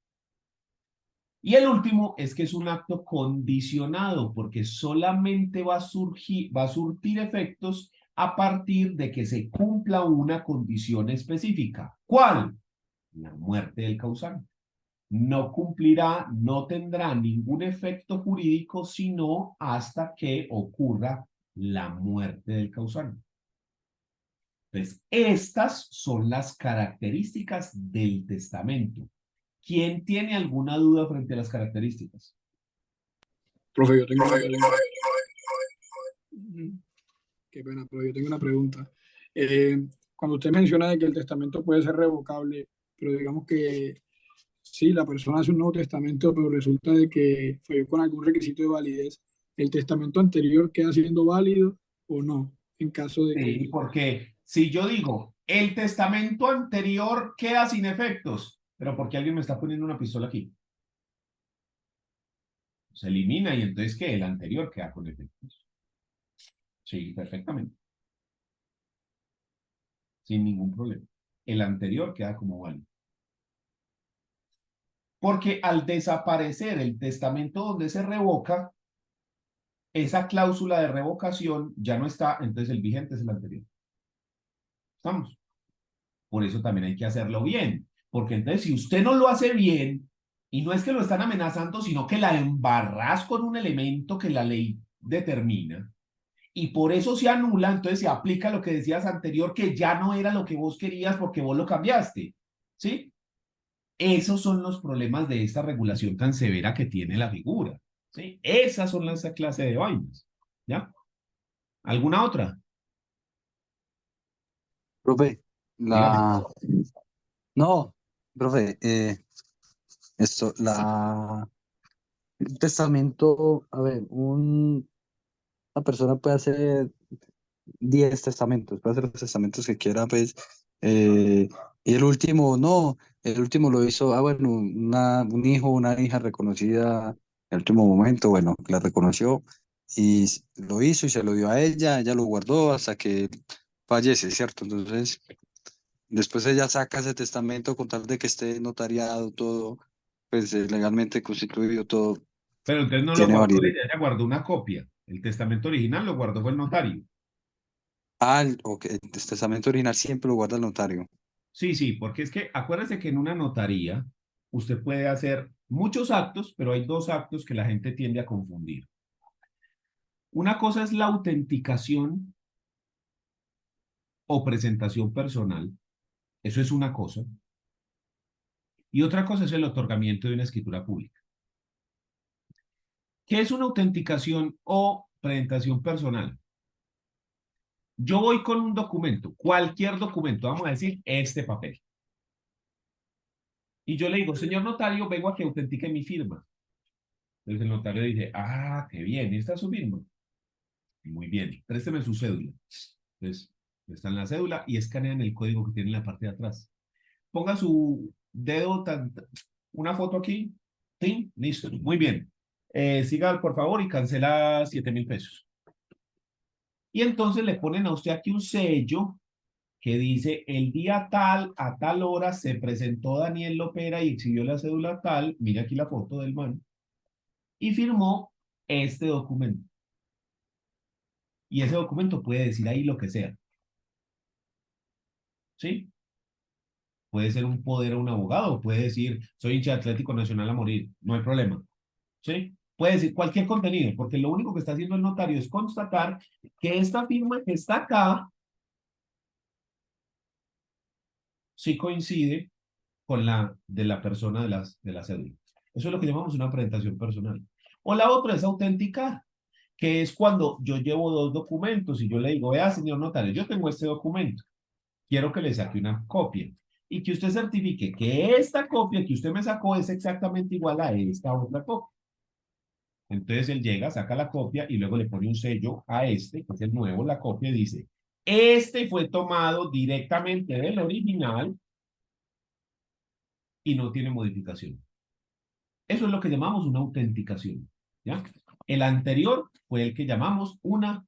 Y el último es que es un acto condicionado porque solamente va a surtir efectos a partir de que se cumpla una condición específica. ¿Cuál? La muerte del causante. No cumplirá, no tendrá ningún efecto jurídico sino hasta que ocurra la muerte del causante. Entonces, estas son las características del testamento. ¿Quién tiene alguna duda frente a las características? Profe, yo tengo una pregunta. Qué pena, pero yo tengo una pregunta. Cuando usted menciona de que el testamento puede ser revocable, pero digamos que sí, la persona hace un nuevo testamento, pero resulta de que falló con algún requisito de validez, ¿el testamento anterior queda siendo válido o no? En caso de Sí, que... porque si yo digo, el testamento anterior queda sin efectos, pero ¿por qué alguien me está poniendo una pistola aquí? Se elimina y entonces ¿qué? El anterior queda con efectos. Sí, perfectamente. Sin ningún problema. El anterior queda como válido. Porque al desaparecer el testamento donde se revoca, esa cláusula de revocación ya no está, entonces el vigente es el anterior. ¿Estamos? Por eso también hay que hacerlo bien. Porque entonces si usted no lo hace bien, y no es que lo están amenazando, sino que la embarras con un elemento que la ley determina, y por eso se anula, entonces se aplica lo que decías anterior, que ya no era lo que vos querías porque vos lo cambiaste. ¿Sí? Esos son los problemas de esta regulación tan severa que tiene la figura. ¿Sí? Esas son esa clase de vainas. ¿Ya? ¿Alguna otra? Profe, Dígame. no, profe, el testamento, a ver, una persona puede hacer 10 testamentos, puede hacer los testamentos que quiera, pues, eh, y el último, no, el último lo hizo, bueno, un hijo, una hija reconocida en el último momento, bueno, la reconoció y lo hizo y se lo dio a ella lo guardó hasta que fallece, ¿cierto? Entonces, después ella saca ese testamento con tal de que esté notariado todo, pues legalmente constituido todo, Pero entonces no lo tiene guardó validez. ella guardó una copia. El testamento original lo guardó fue el notario. Ok, el testamento original siempre lo guarda el notario. Sí, sí, porque es que acuérdese que en una notaría usted puede hacer muchos actos, pero hay dos actos que la gente tiende a confundir. Una cosa es la autenticación o presentación personal, eso es una cosa, y otra cosa es el otorgamiento de una escritura pública. ¿Qué es una autenticación o presentación personal? Yo voy con un documento, cualquier documento, vamos a decir este papel, y yo le digo, señor notario, vengo a que autentique mi firma. Entonces el notario dice, ah, qué bien, ¿esta es su firma? Muy bien, présteme su cédula. Entonces, está en la cédula y escanean el código que tiene en la parte de atrás. Ponga su dedo, una foto aquí. ¿Sí? Listo, muy bien. Siga, por favor, y cancela 7.000 pesos. Y entonces le ponen a usted aquí un sello que dice, el día tal, a tal hora, se presentó Daniel Lopera y exhibió la cédula tal, mira aquí la foto del man, y firmó este documento. Y ese documento puede decir ahí lo que sea. ¿Sí? Puede ser un poder a un abogado, puede decir, soy hincha de Atlético Nacional a morir, no hay problema. ¿Sí? Puede decir cualquier contenido, porque lo único que está haciendo el notario es constatar que esta firma que está acá sí coincide con la de la persona de la cédula. Eso es lo que llamamos una presentación personal. O la otra es autenticar, que es cuando yo llevo dos documentos y yo le digo, vea, señor notario, yo tengo este documento, quiero que le saque una copia y que usted certifique que esta copia que usted me sacó es exactamente igual a esta otra copia. Entonces él llega, saca la copia y luego le pone un sello a este, que es el nuevo, la copia, y dice, este fue tomado directamente del original y no tiene modificación. Eso es lo que llamamos una autenticación, ¿ya? El anterior fue el que llamamos una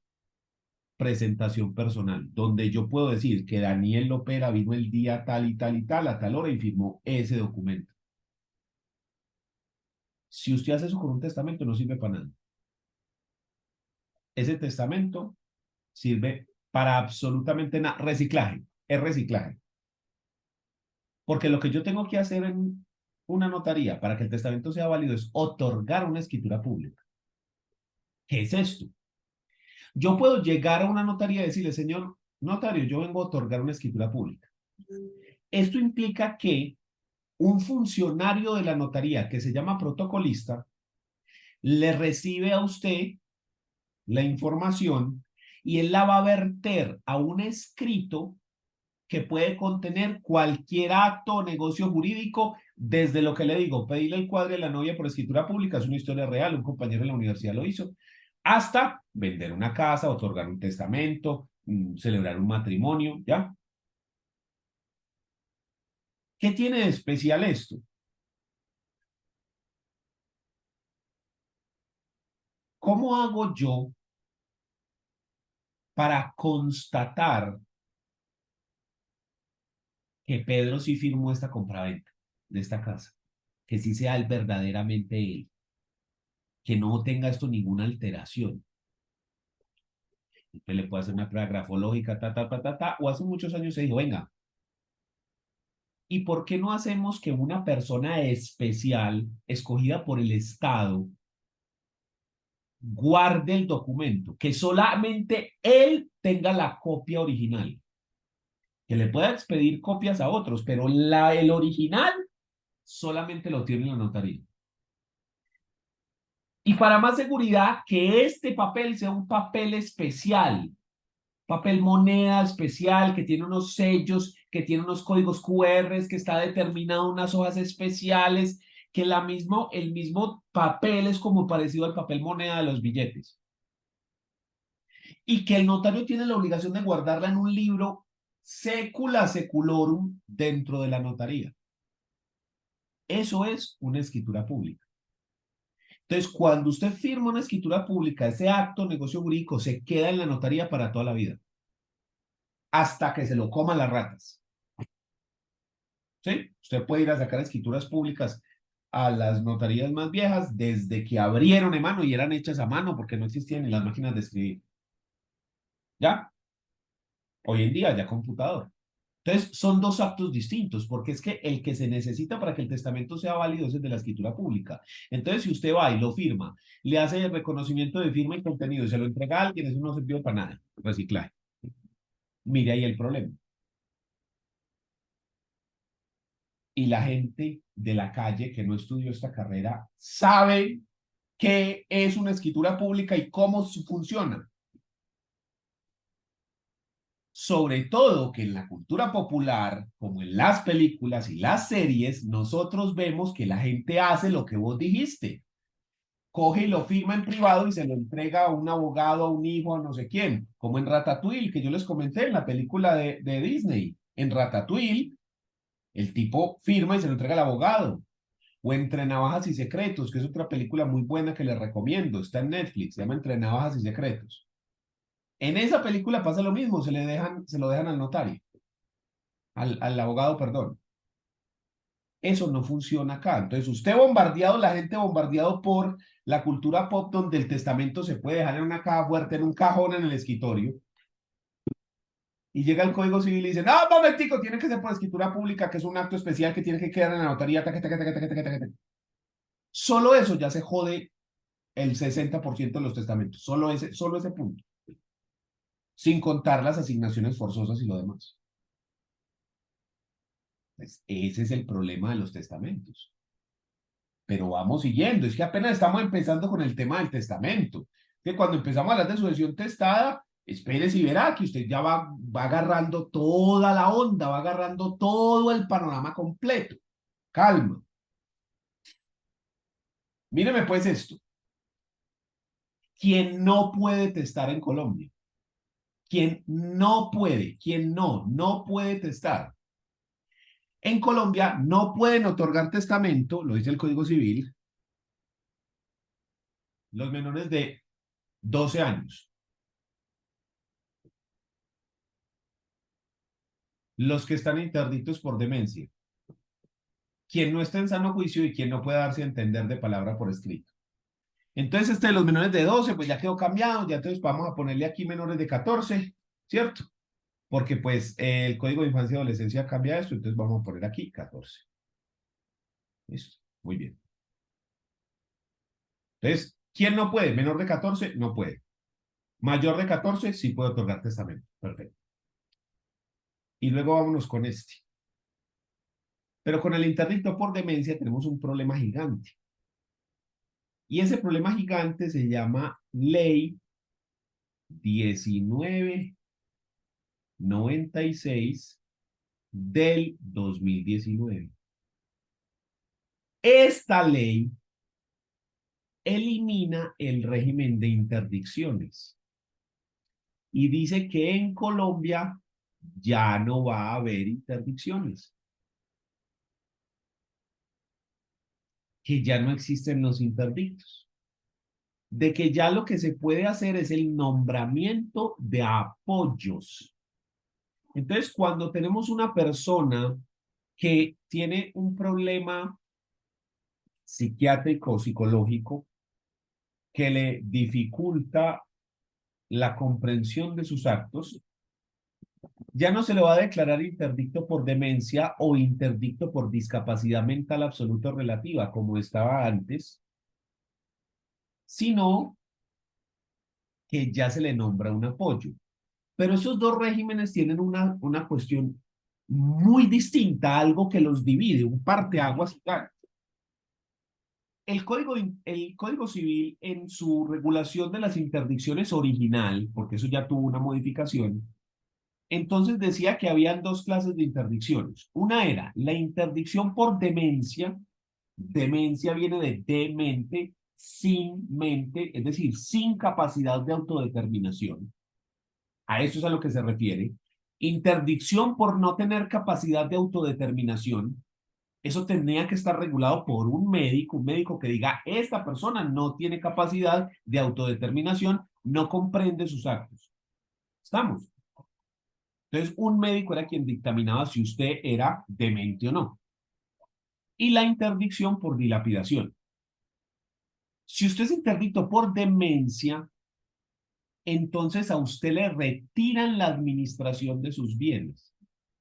presentación personal, donde yo puedo decir que Daniel Lopera vino el día tal y tal y tal, a tal hora y firmó ese documento. Si usted hace eso con un testamento, no sirve para nada. Ese testamento sirve para absolutamente nada. Reciclaje, es reciclaje. Porque lo que yo tengo que hacer en una notaría para que el testamento sea válido es otorgar una escritura pública. ¿Qué es esto? Yo puedo llegar a una notaría y decirle, señor notario, yo vengo a otorgar una escritura pública. Esto implica que un funcionario de la notaría que se llama protocolista le recibe a usted la información y él la va a verter a un escrito que puede contener cualquier acto o negocio jurídico, desde lo que le digo, pedirle el cuadro de la novia por escritura pública, es una historia real, un compañero de la universidad lo hizo, hasta vender una casa, otorgar un testamento, celebrar un matrimonio, ¿ya? ¿Qué tiene de especial esto? ¿Cómo hago yo para constatar que Pedro sí firmó esta compraventa de esta casa? Que sí sea él verdaderamente él, que no tenga esto ninguna alteración. Usted le puede hacer una prueba grafológica, o hace muchos años se dijo, venga, ¿y por qué no hacemos que una persona especial, escogida por el Estado, guarde el documento, que solamente él tenga la copia original? Que le pueda expedir copias a otros, pero el original solamente lo tiene la notaría. Y para más seguridad, que este papel sea un papel especial, papel moneda especial, que tiene unos sellos, que tiene unos códigos QR, que está determinado unas hojas especiales, que el mismo papel es como parecido al papel moneda de los billetes. Y que el notario tiene la obligación de guardarla en un libro secula seculorum dentro de la notaría. Eso es una escritura pública. Entonces, cuando usted firma una escritura pública, ese acto, negocio jurídico, se queda en la notaría para toda la vida. Hasta que se lo coman las ratas. ¿Sí? Usted puede ir a sacar escrituras públicas a las notarías más viejas desde que abrieron en mano y eran hechas a mano porque no existían ni las máquinas de escribir. ¿Ya? Hoy en día ya computador. Entonces, son dos actos distintos, porque es que el que se necesita para que el testamento sea válido es el de la escritura pública. Entonces, si usted va y lo firma, le hace el reconocimiento de firma y contenido y se lo entrega a alguien, eso no sirvió para nada. Reciclaje. Mire ahí el problema. Y la gente de la calle que no estudió esta carrera sabe qué es una escritura pública y cómo funciona. Sobre todo que en la cultura popular, como en las películas y las series, nosotros vemos que la gente hace lo que vos dijiste. Coge y lo firma en privado y se lo entrega a un abogado, a un hijo, a no sé quién. Como en Ratatouille, que yo les comenté en la película de Disney. En Ratatouille, el tipo firma y se lo entrega al abogado. O Entre Navajas y Secretos, que es otra película muy buena que les recomiendo. Está en Netflix, se llama Entre Navajas y Secretos. En esa película pasa lo mismo, se lo dejan al notario, al abogado, perdón. Eso no funciona acá. Entonces, usted bombardeado, la gente bombardeado por la cultura pop, donde el testamento se puede dejar en una caja fuerte, en un cajón en el escritorio, y llega el Código Civil y dice, no, momentico, tiene que ser por escritura pública, que es un acto especial que tiene que quedar en la notaría. Solo eso ya se jode el 60% de los testamentos. Solo ese punto. Sin contar las asignaciones forzosas y lo demás. Pues ese es el problema de los testamentos. Pero vamos siguiendo, es que apenas estamos empezando con el tema del testamento. Que cuando empezamos a hablar de sucesión testada, espérese y verá que usted ya va agarrando toda la onda, va agarrando todo el panorama completo. Calma. Míreme pues esto. Quien no puede testar en Colombia, quien no puede testar. En Colombia no pueden otorgar testamento, lo dice el Código Civil, los menores de 12 años. Los que están interdictos por demencia. Quien no está en sano juicio y quien no puede darse a entender de palabra por escrito. Entonces, este de los menores de 12, pues ya quedó cambiado, ya entonces vamos a ponerle aquí menores de 14, ¿cierto? Porque pues el Código de Infancia y Adolescencia cambia esto, entonces vamos a poner aquí 14. Listo, muy bien. Entonces, ¿quién no puede? Menor de 14, no puede. Mayor de 14, sí puede otorgar testamento. Perfecto. Y luego vámonos con este. Pero con el interdicto por demencia tenemos un problema gigante. Y ese problema gigante se llama Ley 1996 del 2019. Esta ley elimina el régimen de interdicciones y dice que en Colombia ya no va a haber interdicciones, que ya no existen los interdictos, de que ya lo que se puede hacer es el nombramiento de apoyos. Entonces, cuando tenemos una persona que tiene un problema psiquiátrico o psicológico que le dificulta la comprensión de sus actos, ya no se le va a declarar interdicto por demencia o interdicto por discapacidad mental absoluta o relativa, como estaba antes, sino que ya se le nombra un apoyo. Pero esos dos regímenes tienen una cuestión muy distinta, algo que los divide, un parteaguas gigante. El Código Civil, en su regulación de las interdicciones original, porque eso ya tuvo una modificación, entonces decía que habían dos clases de interdicciones. Una era la interdicción por demencia. Demencia viene de demente, sin mente, es decir, sin capacidad de autodeterminación. A eso es a lo que se refiere. Interdicción por no tener capacidad de autodeterminación. Eso tendría que estar regulado por un médico que diga, esta persona no tiene capacidad de autodeterminación, no comprende sus actos. ¿Estamos? Entonces, un médico era quien dictaminaba si usted era demente o no. Y la interdicción por dilapidación. Si usted es interdicto por demencia, entonces a usted le retiran la administración de sus bienes.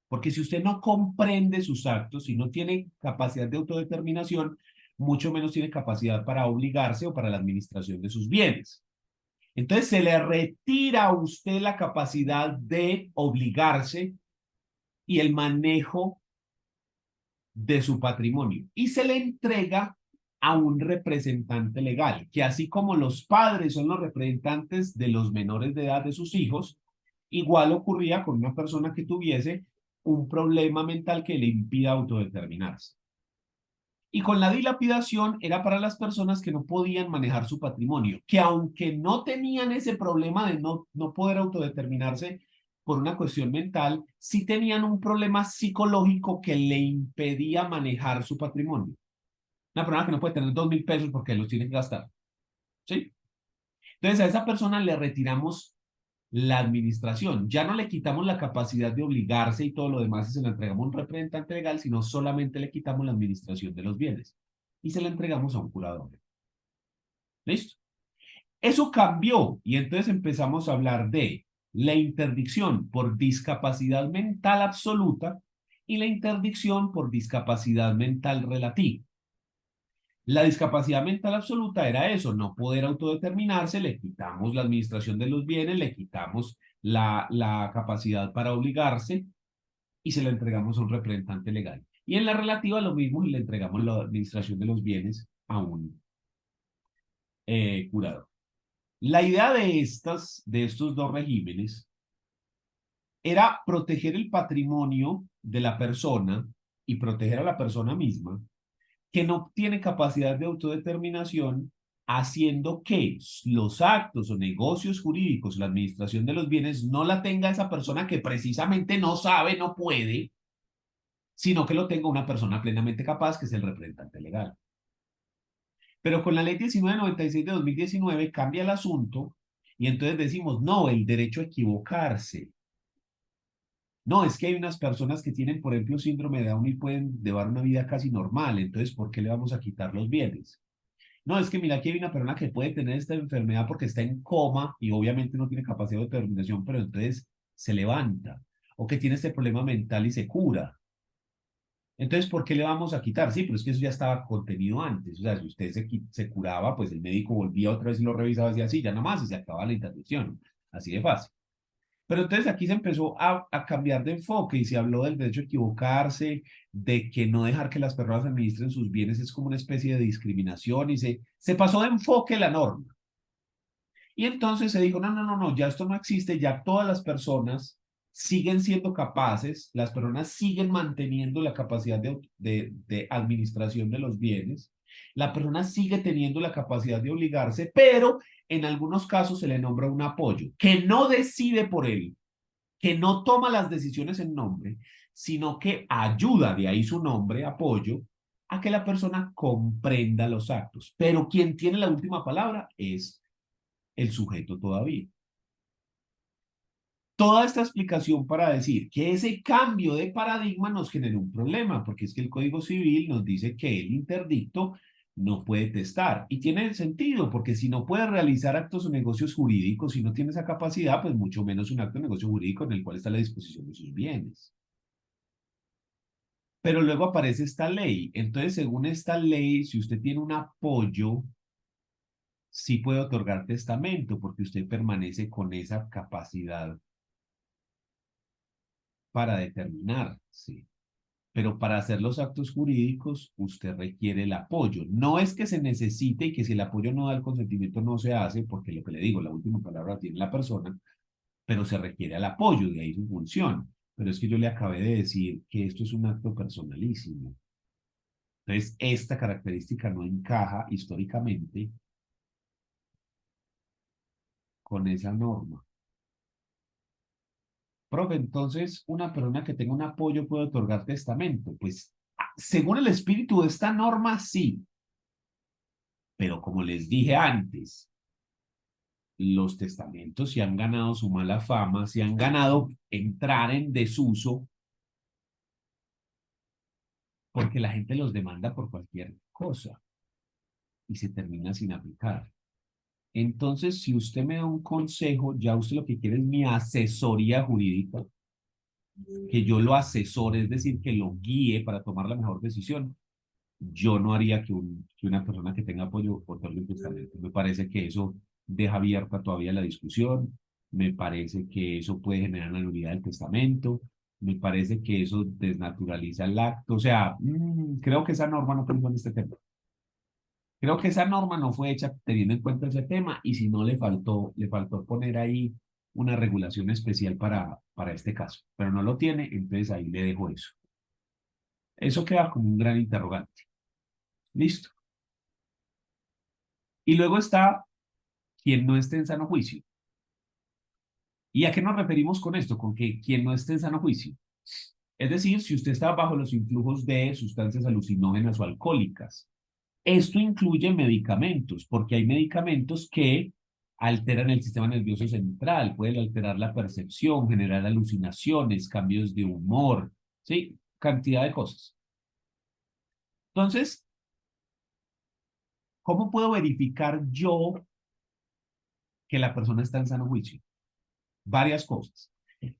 Porque si usted no comprende sus actos, si no tiene capacidad de autodeterminación, mucho menos tiene capacidad para obligarse o para la administración de sus bienes. Entonces se le retira a usted la capacidad de obligarse y el manejo de su patrimonio y se le entrega a un representante legal, que así como los padres son los representantes de los menores de edad de sus hijos, igual ocurría con una persona que tuviese un problema mental que le impida autodeterminarse. Y con la dilapidación era para las personas que no podían manejar su patrimonio, que aunque no tenían ese problema de no poder autodeterminarse por una cuestión mental, sí tenían un problema psicológico que le impedía manejar su patrimonio. Una persona que no puede tener 2.000 pesos porque los tiene que gastar. ¿Sí? Entonces a esa persona le retiramos la administración. Ya no le quitamos la capacidad de obligarse y todo lo demás y se la entregamos a un representante legal, sino solamente le quitamos la administración de los bienes y se la entregamos a un curador. ¿Listo? Eso cambió y entonces empezamos a hablar de la interdicción por discapacidad mental absoluta y la interdicción por discapacidad mental relativa. La discapacidad mental absoluta era eso, no poder autodeterminarse, le quitamos la administración de los bienes, le quitamos la capacidad para obligarse y se la entregamos a un representante legal. Y en la relativa lo mismo y le entregamos la administración de los bienes a un curador. La idea de estos dos regímenes era proteger el patrimonio de la persona y proteger a la persona misma, que no tiene capacidad de autodeterminación, haciendo que los actos o negocios jurídicos, la administración de los bienes, no la tenga esa persona que precisamente no sabe, no puede, sino que lo tenga una persona plenamente capaz, que es el representante legal. Pero con la ley 1996 de 2019 cambia el asunto y entonces decimos, no, el derecho a equivocarse. No, es que hay unas personas que tienen, por ejemplo, síndrome de Down y pueden llevar una vida casi normal, entonces, ¿por qué le vamos a quitar los bienes? No, es que mira, aquí hay una persona que puede tener esta enfermedad porque está en coma y obviamente no tiene capacidad de determinación, pero entonces se levanta. O que tiene este problema mental y se cura. Entonces, ¿por qué le vamos a quitar? Sí, pero es que eso ya estaba contenido antes. O sea, si usted se curaba, pues el médico volvía otra vez y lo revisaba y decía así, ya nada más y se acababa la interdicción. Así de fácil. Pero entonces aquí se empezó a cambiar de enfoque y se habló del derecho a equivocarse, de que no dejar que las personas administren sus bienes es como una especie de discriminación y se pasó de enfoque la norma. Y entonces se dijo, no, no, no, no, ya esto no existe, ya todas las personas siguen siendo capaces, las personas siguen manteniendo la capacidad de administración de los bienes, la persona sigue teniendo la capacidad de obligarse, pero en algunos casos se le nombra un apoyo, que no decide por él, que no toma las decisiones en nombre, sino que ayuda, de ahí su nombre, apoyo, a que la persona comprenda los actos. Pero quien tiene la última palabra es el sujeto todavía. Toda esta explicación para decir que ese cambio de paradigma nos genera un problema, porque es que el Código Civil nos dice que el interdicto no puede testar. Y tiene sentido, porque si no puede realizar actos o negocios jurídicos, si no tiene esa capacidad, pues mucho menos un acto de negocio jurídico en el cual está la disposición de sus bienes. Pero luego aparece esta ley. Entonces, según esta ley, si usted tiene un apoyo, sí puede otorgar testamento, porque usted permanece con esa capacidad para determinar, sí. Pero para hacer los actos jurídicos, usted requiere el apoyo. No es que se necesite y que si el apoyo no da el consentimiento no se hace, porque lo que le digo, la última palabra tiene la persona, pero se requiere el apoyo, de ahí su función. Pero es que yo le acabé de decir que esto es un acto personalísimo. Entonces, esta característica no encaja históricamente con esa norma. Profe, entonces una persona que tenga un apoyo puede otorgar testamento. Pues según el espíritu de esta norma, sí. Pero como les dije antes, los testamentos se han ganado su mala fama, se han ganado entrar en desuso porque la gente los demanda por cualquier cosa y se termina sin aplicar. Entonces, si usted me da un consejo, ya usted lo que quiere es mi asesoría jurídica, que yo lo asesore, es decir, que lo guíe para tomar la mejor decisión. Yo no haría que una persona que tenga apoyo otorgue un testamento. Me parece que eso deja abierta todavía la discusión, me parece que eso puede generar la nulidad del testamento, me parece que eso desnaturaliza el acto, o sea, creo que esa norma no pensó en este tema. Creo que esa norma no fue hecha teniendo en cuenta ese tema y si no le faltó poner ahí una regulación especial para este caso, pero no lo tiene, entonces ahí le dejo eso. Eso queda como un gran interrogante. Listo. Y luego está quien no esté en sano juicio. ¿Y a qué nos referimos con esto? Con que quien no esté en sano juicio. Es decir, si usted está bajo los influjos de sustancias alucinógenas o alcohólicas. Esto incluye medicamentos, porque hay medicamentos que alteran el sistema nervioso central, pueden alterar la percepción, generar alucinaciones, cambios de humor, ¿sí? Cantidad de cosas. Entonces, ¿cómo puedo verificar yo que la persona está en sano juicio? Varias cosas.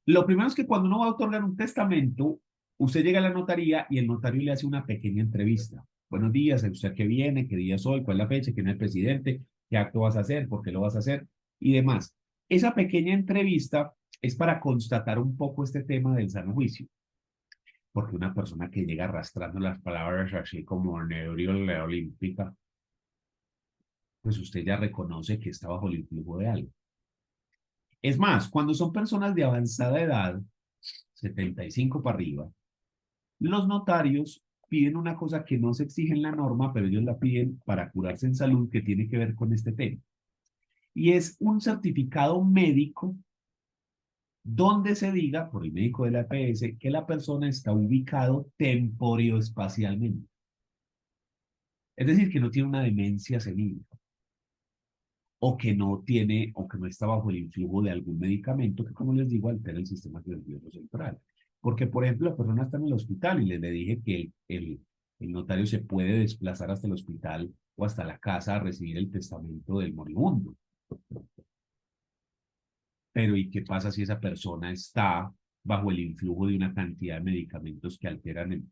Lo primero es que cuando uno va a otorgar un testamento, usted llega a la notaría y el notario le hace una pequeña entrevista. Buenos días, ¿usted qué viene? ¿Qué día soy? ¿Cuál es la fecha? ¿Quién es el presidente? ¿Qué acto vas a hacer? ¿Por qué lo vas a hacer? Y demás. Esa pequeña entrevista es para constatar un poco este tema del sano juicio. Porque una persona que llega arrastrando las palabras así como la olímpica, pues usted ya reconoce que está bajo el influjo de algo. Es más, cuando son personas de avanzada edad, 75 para arriba, los notarios piden una cosa que no se exige en la norma, pero ellos la piden para curarse en salud, que tiene que ver con este tema. Y es un certificado médico donde se diga por el médico de la EPS que la persona está ubicado temporioespacialmente. Es decir, que no tiene una demencia senil o que no tiene o que no está bajo el influjo de algún medicamento que, como les digo, altera el sistema nervioso central. Porque, por ejemplo, la persona está en el hospital y le dije que el notario se puede desplazar hasta el hospital o hasta la casa a recibir el testamento del moribundo. Pero ¿y qué pasa si esa persona está bajo el influjo de una cantidad de medicamentos que alteran el...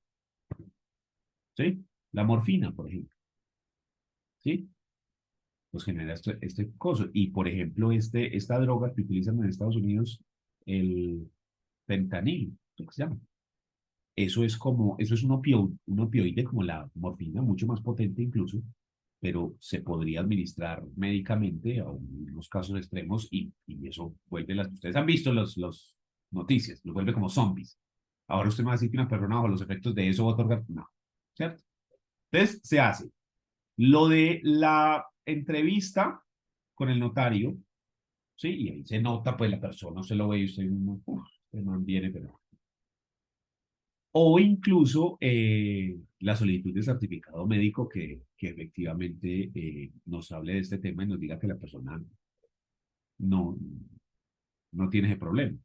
¿Sí? La morfina, por ejemplo. ¿Sí? Pues genera este coso. Y, por ejemplo, esta droga que utilizan en Estados Unidos, el fentanil, ¿qué se llama? Eso es un opioide como la morfina, mucho más potente incluso, pero se podría administrar médicamente a unos casos extremos y eso vuelve ustedes han visto los noticias, lo vuelve como zombies. Ahora usted me va a decir que una persona bajo los efectos de eso va a otorgar, no, ¿cierto? Entonces se hace lo de la entrevista con el notario, ¿sí? Y ahí se nota, pues la persona, usted lo ve y usted, no viene, pero... O incluso la solicitud de certificado médico que efectivamente nos hable de este tema y nos diga que la persona no, no tiene ese problema.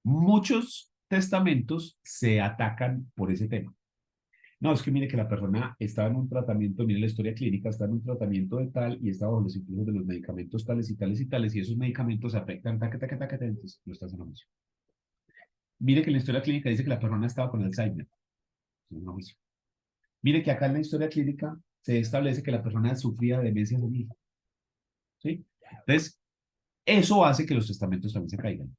Muchos testamentos se atacan por ese tema. No, es que mire que la persona estaba en un tratamiento, mire la historia clínica, está en un tratamiento de tal y está bajo los influjos de los medicamentos tales y tales y tales, y esos medicamentos afectan, entonces no estás en juicio. Mire que en la historia clínica dice que la persona estaba con Alzheimer, no es juicio. Mire que acá en la historia clínica se establece que la persona sufría de demencia senil. ¿Sí? Entonces, eso hace que los testamentos también se caigan.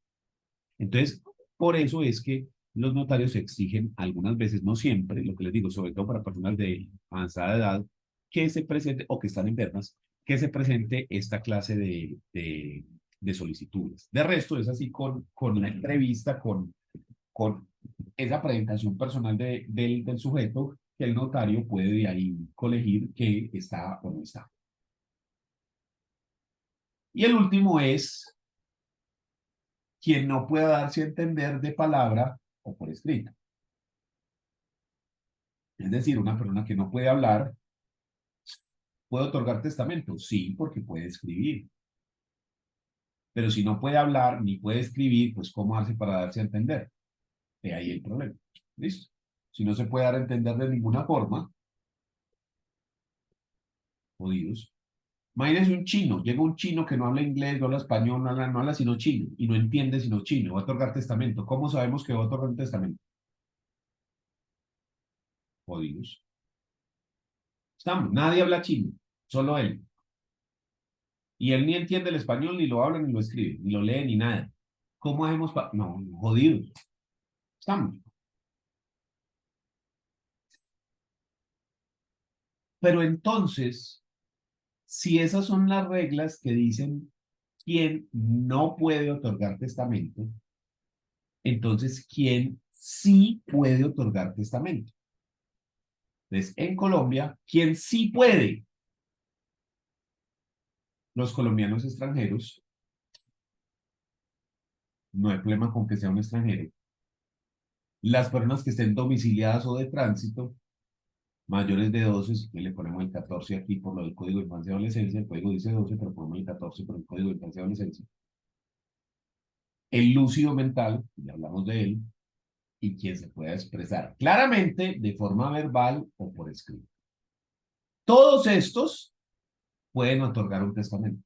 Entonces, por eso es que los notarios exigen algunas veces, no siempre, lo que les digo, sobre todo para personas de avanzada edad, que se presente, o que están enfermas, que se presente esta clase de solicitudes. De resto, es así con la entrevista, con esa presentación personal del sujeto, que el notario puede de ahí colegir que está o no está. Y el último es quien no pueda darse a entender de palabra o por escrito. Es decir, una persona que no puede hablar, ¿puede otorgar testamento? Sí, porque puede escribir. Pero si no puede hablar ni puede escribir, pues ¿cómo hace para darse a entender? De ahí el problema. ¿Listo? Si no se puede dar a entender de ninguna forma, jodidos. Imagínense un chino, llega un chino que no habla inglés, no habla español, no habla sino chino, y no entiende sino chino, va a otorgar testamento. ¿Cómo sabemos que va a otorgar un testamento? Jodidos. Estamos, nadie habla chino, solo él. Y él ni entiende el español, ni lo habla, ni lo escribe, ni lo lee, ni nada. ¿Cómo hacemos para...? No, jodidos. Estamos. Pero entonces, si esas son las reglas que dicen quién no puede otorgar testamento, entonces, ¿quién sí puede otorgar testamento? Entonces, en Colombia, ¿quién sí puede? Los colombianos extranjeros, no hay problema con que sea un extranjero. Las personas que estén domiciliadas o de tránsito, mayores de 12, si le ponemos el 14 aquí por lo del Código de Infancia y Adolescencia, el código dice 12, pero ponemos el 14 por el Código de Infancia y Adolescencia. El lúcido mental, ya hablamos de él, y quien se pueda expresar claramente de forma verbal o por escrito. Todos estos pueden otorgar un testamento.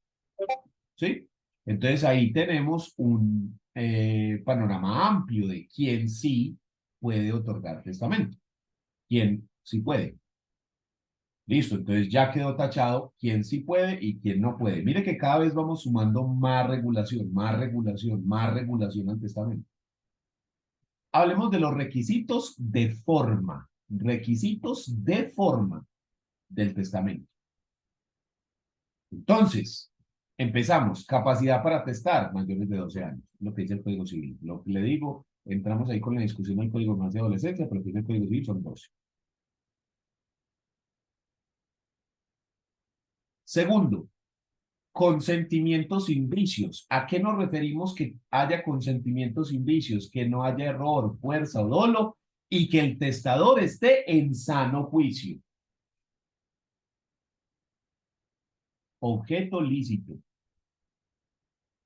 ¿Sí? Entonces ahí tenemos un panorama amplio de quién sí puede otorgar testamento. Quién sí puede. Listo, entonces ya quedó tachado quién sí puede y quién no puede. Mire que cada vez vamos sumando más regulación, más regulación, más regulación al testamento. Hablemos de los requisitos de forma. Requisitos de forma del testamento. Entonces, empezamos. Capacidad para testar, mayores de 12 años. Lo que dice el Código Civil. Lo que le digo, entramos ahí con la discusión del Código más de adolescencia, pero lo que dice el Código Civil son 12. Segundo, consentimiento sin vicios. ¿A qué nos referimos que haya consentimiento sin vicios? Que no haya error, fuerza o dolo y que el testador esté en sano juicio. Objeto lícito.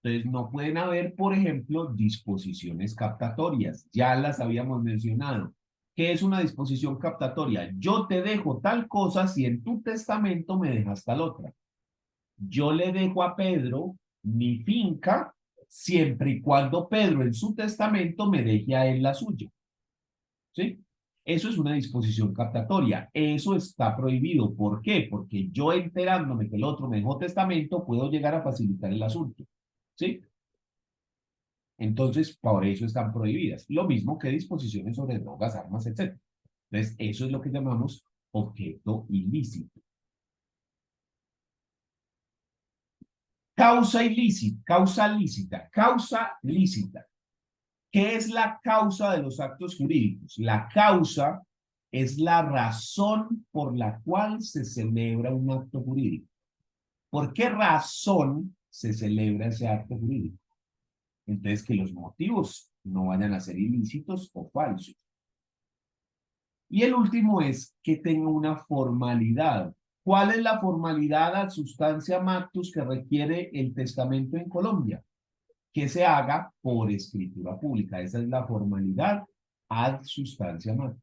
Entonces, no pueden haber, por ejemplo, disposiciones captatorias. Ya las habíamos mencionado. ¿Qué es una disposición captatoria? Yo te dejo tal cosa si en tu testamento me dejas tal otra. Yo le dejo a Pedro mi finca siempre y cuando Pedro en su testamento me deje a él la suya. ¿Sí? Eso es una disposición captatoria. Eso está prohibido. ¿Por qué? Porque yo enterándome que el otro me dejó testamento, puedo llegar a facilitar el asunto. ¿Sí? Entonces, por eso están prohibidas. Lo mismo que disposiciones sobre drogas, armas, etc. Entonces, eso es lo que llamamos objeto ilícito. Causa ilícita, causa lícita, causa lícita. ¿Qué es la causa de los actos jurídicos? La causa es la razón por la cual se celebra un acto jurídico. ¿Por qué razón se celebra ese acto jurídico? Entonces, que los motivos no vayan a ser ilícitos o falsos. Y el último es que tenga una formalidad. ¿Cuál es la formalidad ad substantiam actus que requiere el testamento en Colombia? Que se haga por escritura pública. Esa es la formalidad ad substantiam actus.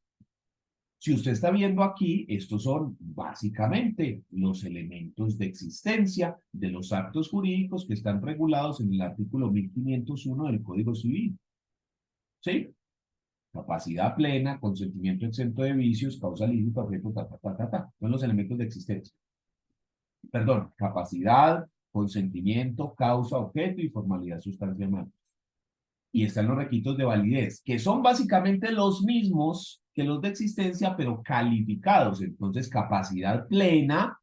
Si usted está viendo aquí, estos son básicamente los elementos de existencia de los actos jurídicos que están regulados en el artículo 1501 del Código Civil. ¿Sí? Capacidad plena, consentimiento exento de vicios, causa lícita, objeto, Son los elementos de existencia. Perdón, capacidad, consentimiento, causa, objeto y formalidad sustancial. Y están los requisitos de validez, que son básicamente los mismos que los de existencia, pero calificados. Entonces, capacidad plena,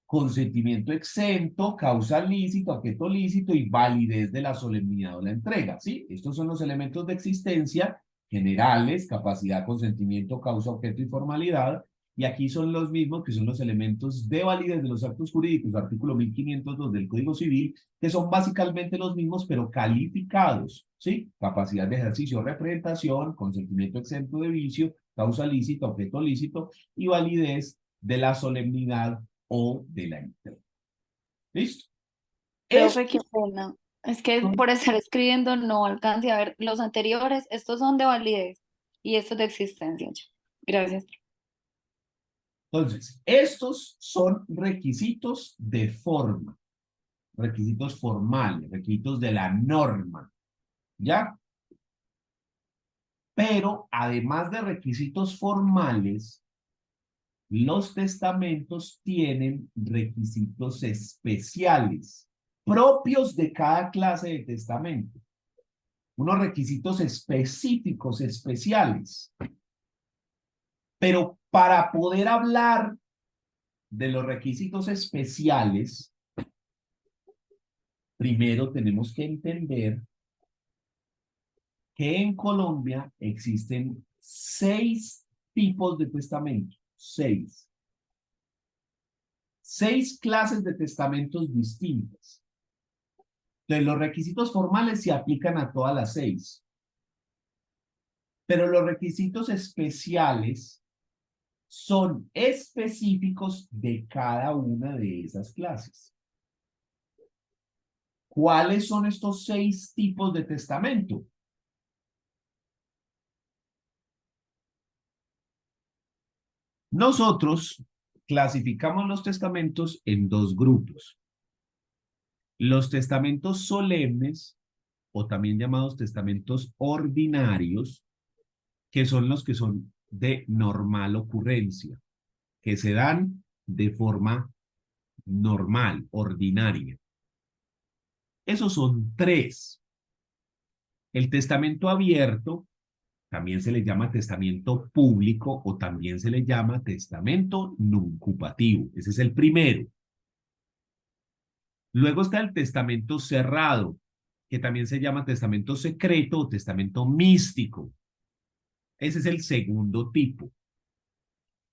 consentimiento exento, causa lícita, objeto lícito y validez de la solemnidad o la entrega, ¿sí? Estos son los elementos de existencia generales, capacidad, consentimiento, causa, objeto y formalidad. Y aquí son los mismos que son los elementos de validez de los actos jurídicos, artículo 1502 del Código Civil, que son básicamente los mismos, pero calificados, ¿sí? Capacidad de ejercicio o representación, consentimiento exento de vicio, causa lícita, objeto lícito y validez de la solemnidad o de la entrega. ¿Listo? Profe, qué pena. Es que por estar escribiendo no alcancé a ver los anteriores. Estos son de validez y estos de existencia. Gracias. Entonces, estos son requisitos de forma, requisitos formales, requisitos de la norma, ¿ya? Pero además de requisitos formales, los testamentos tienen requisitos especiales, propios de cada clase de testamento. Unos requisitos específicos, especiales. Pero para poder hablar de los requisitos especiales, primero tenemos que entender que en Colombia existen 6 tipos de testamento. 6. 6 clases de testamentos distintas. Entonces, los requisitos formales se aplican a todas las 6. Pero los requisitos especiales son específicos de cada una de esas clases. ¿Cuáles son estos 6 tipos de testamento? Nosotros clasificamos los testamentos en 2 grupos. Los testamentos solemnes, o también llamados testamentos ordinarios, que son los que son de normal ocurrencia, que se dan de forma normal, ordinaria. Esos son 3. El testamento abierto, También se le llama testamento público o también se le llama testamento nuncupativo. Ese es el primero. Luego está el testamento cerrado, que también se llama testamento secreto o testamento místico. Ese es el segundo tipo.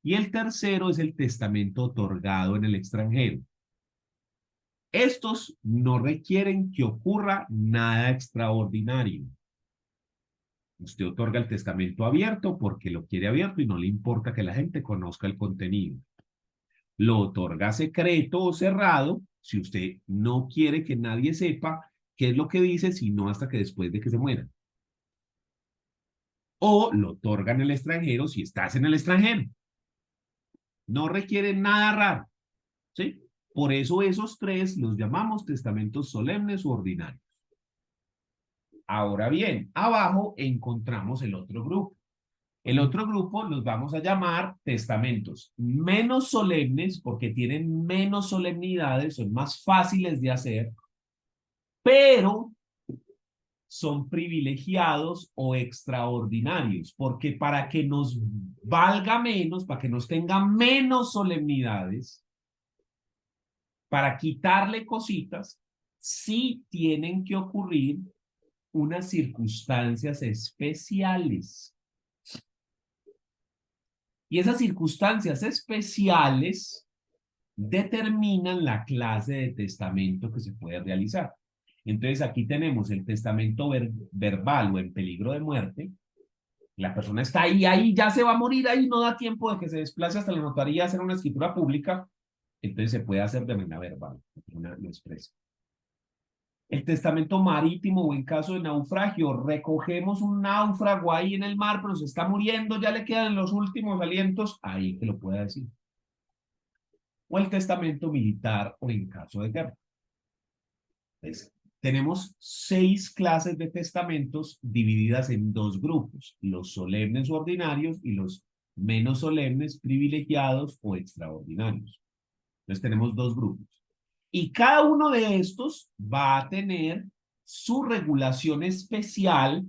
Y el tercero es el testamento otorgado en el extranjero. Estos no requieren que ocurra nada extraordinario. Usted otorga el testamento abierto porque lo quiere abierto y no le importa que la gente conozca el contenido. Lo otorga secreto o cerrado si usted no quiere que nadie sepa qué es lo que dice, sino hasta que después de que se muera. O lo otorga en el extranjero si estás en el extranjero. No requiere nada raro, ¿sí? Por eso esos tres los llamamos testamentos solemnes u ordinarios. Ahora bien, abajo encontramos el otro grupo. El otro grupo los vamos a llamar testamentos menos solemnes porque tienen menos solemnidades, son más fáciles de hacer, pero son privilegiados o extraordinarios, porque para que nos valga menos, para que nos tenga menos solemnidades, para quitarle cositas, sí tienen que ocurrir unas circunstancias especiales. Y esas circunstancias especiales determinan la clase de testamento que se puede realizar. Entonces aquí tenemos el testamento verbal o en peligro de muerte. La persona está ahí ya se va a morir, ahí no da tiempo de que se desplace hasta la notaría a hacer una escritura pública. Entonces se puede hacer de manera verbal, lo expresa. El testamento marítimo o en caso de naufragio, recogemos un náufrago ahí en el mar, pero se está muriendo, ya le quedan los últimos alientos, ahí que lo pueda decir. O el testamento militar o en caso de guerra. Entonces, tenemos 6 clases de testamentos divididas en 2 grupos, los solemnes o ordinarios y los menos solemnes, privilegiados o extraordinarios. Entonces tenemos 2 grupos. Y cada uno de estos va a tener su regulación especial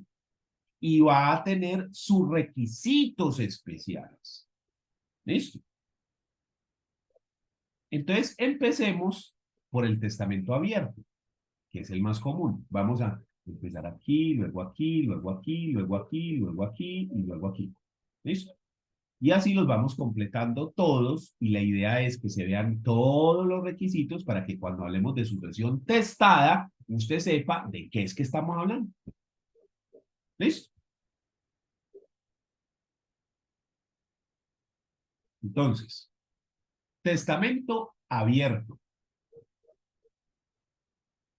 y va a tener sus requisitos especiales. ¿Listo? Entonces empecemos por el testamento abierto, que es el más común. Vamos a empezar aquí, luego aquí, luego aquí, luego aquí, luego aquí y luego aquí. ¿Listo? Y así los vamos completando todos y la idea es que se vean todos los requisitos para que cuando hablemos de sucesión testada, usted sepa de qué es que estamos hablando. ¿Listo? Entonces, testamento abierto.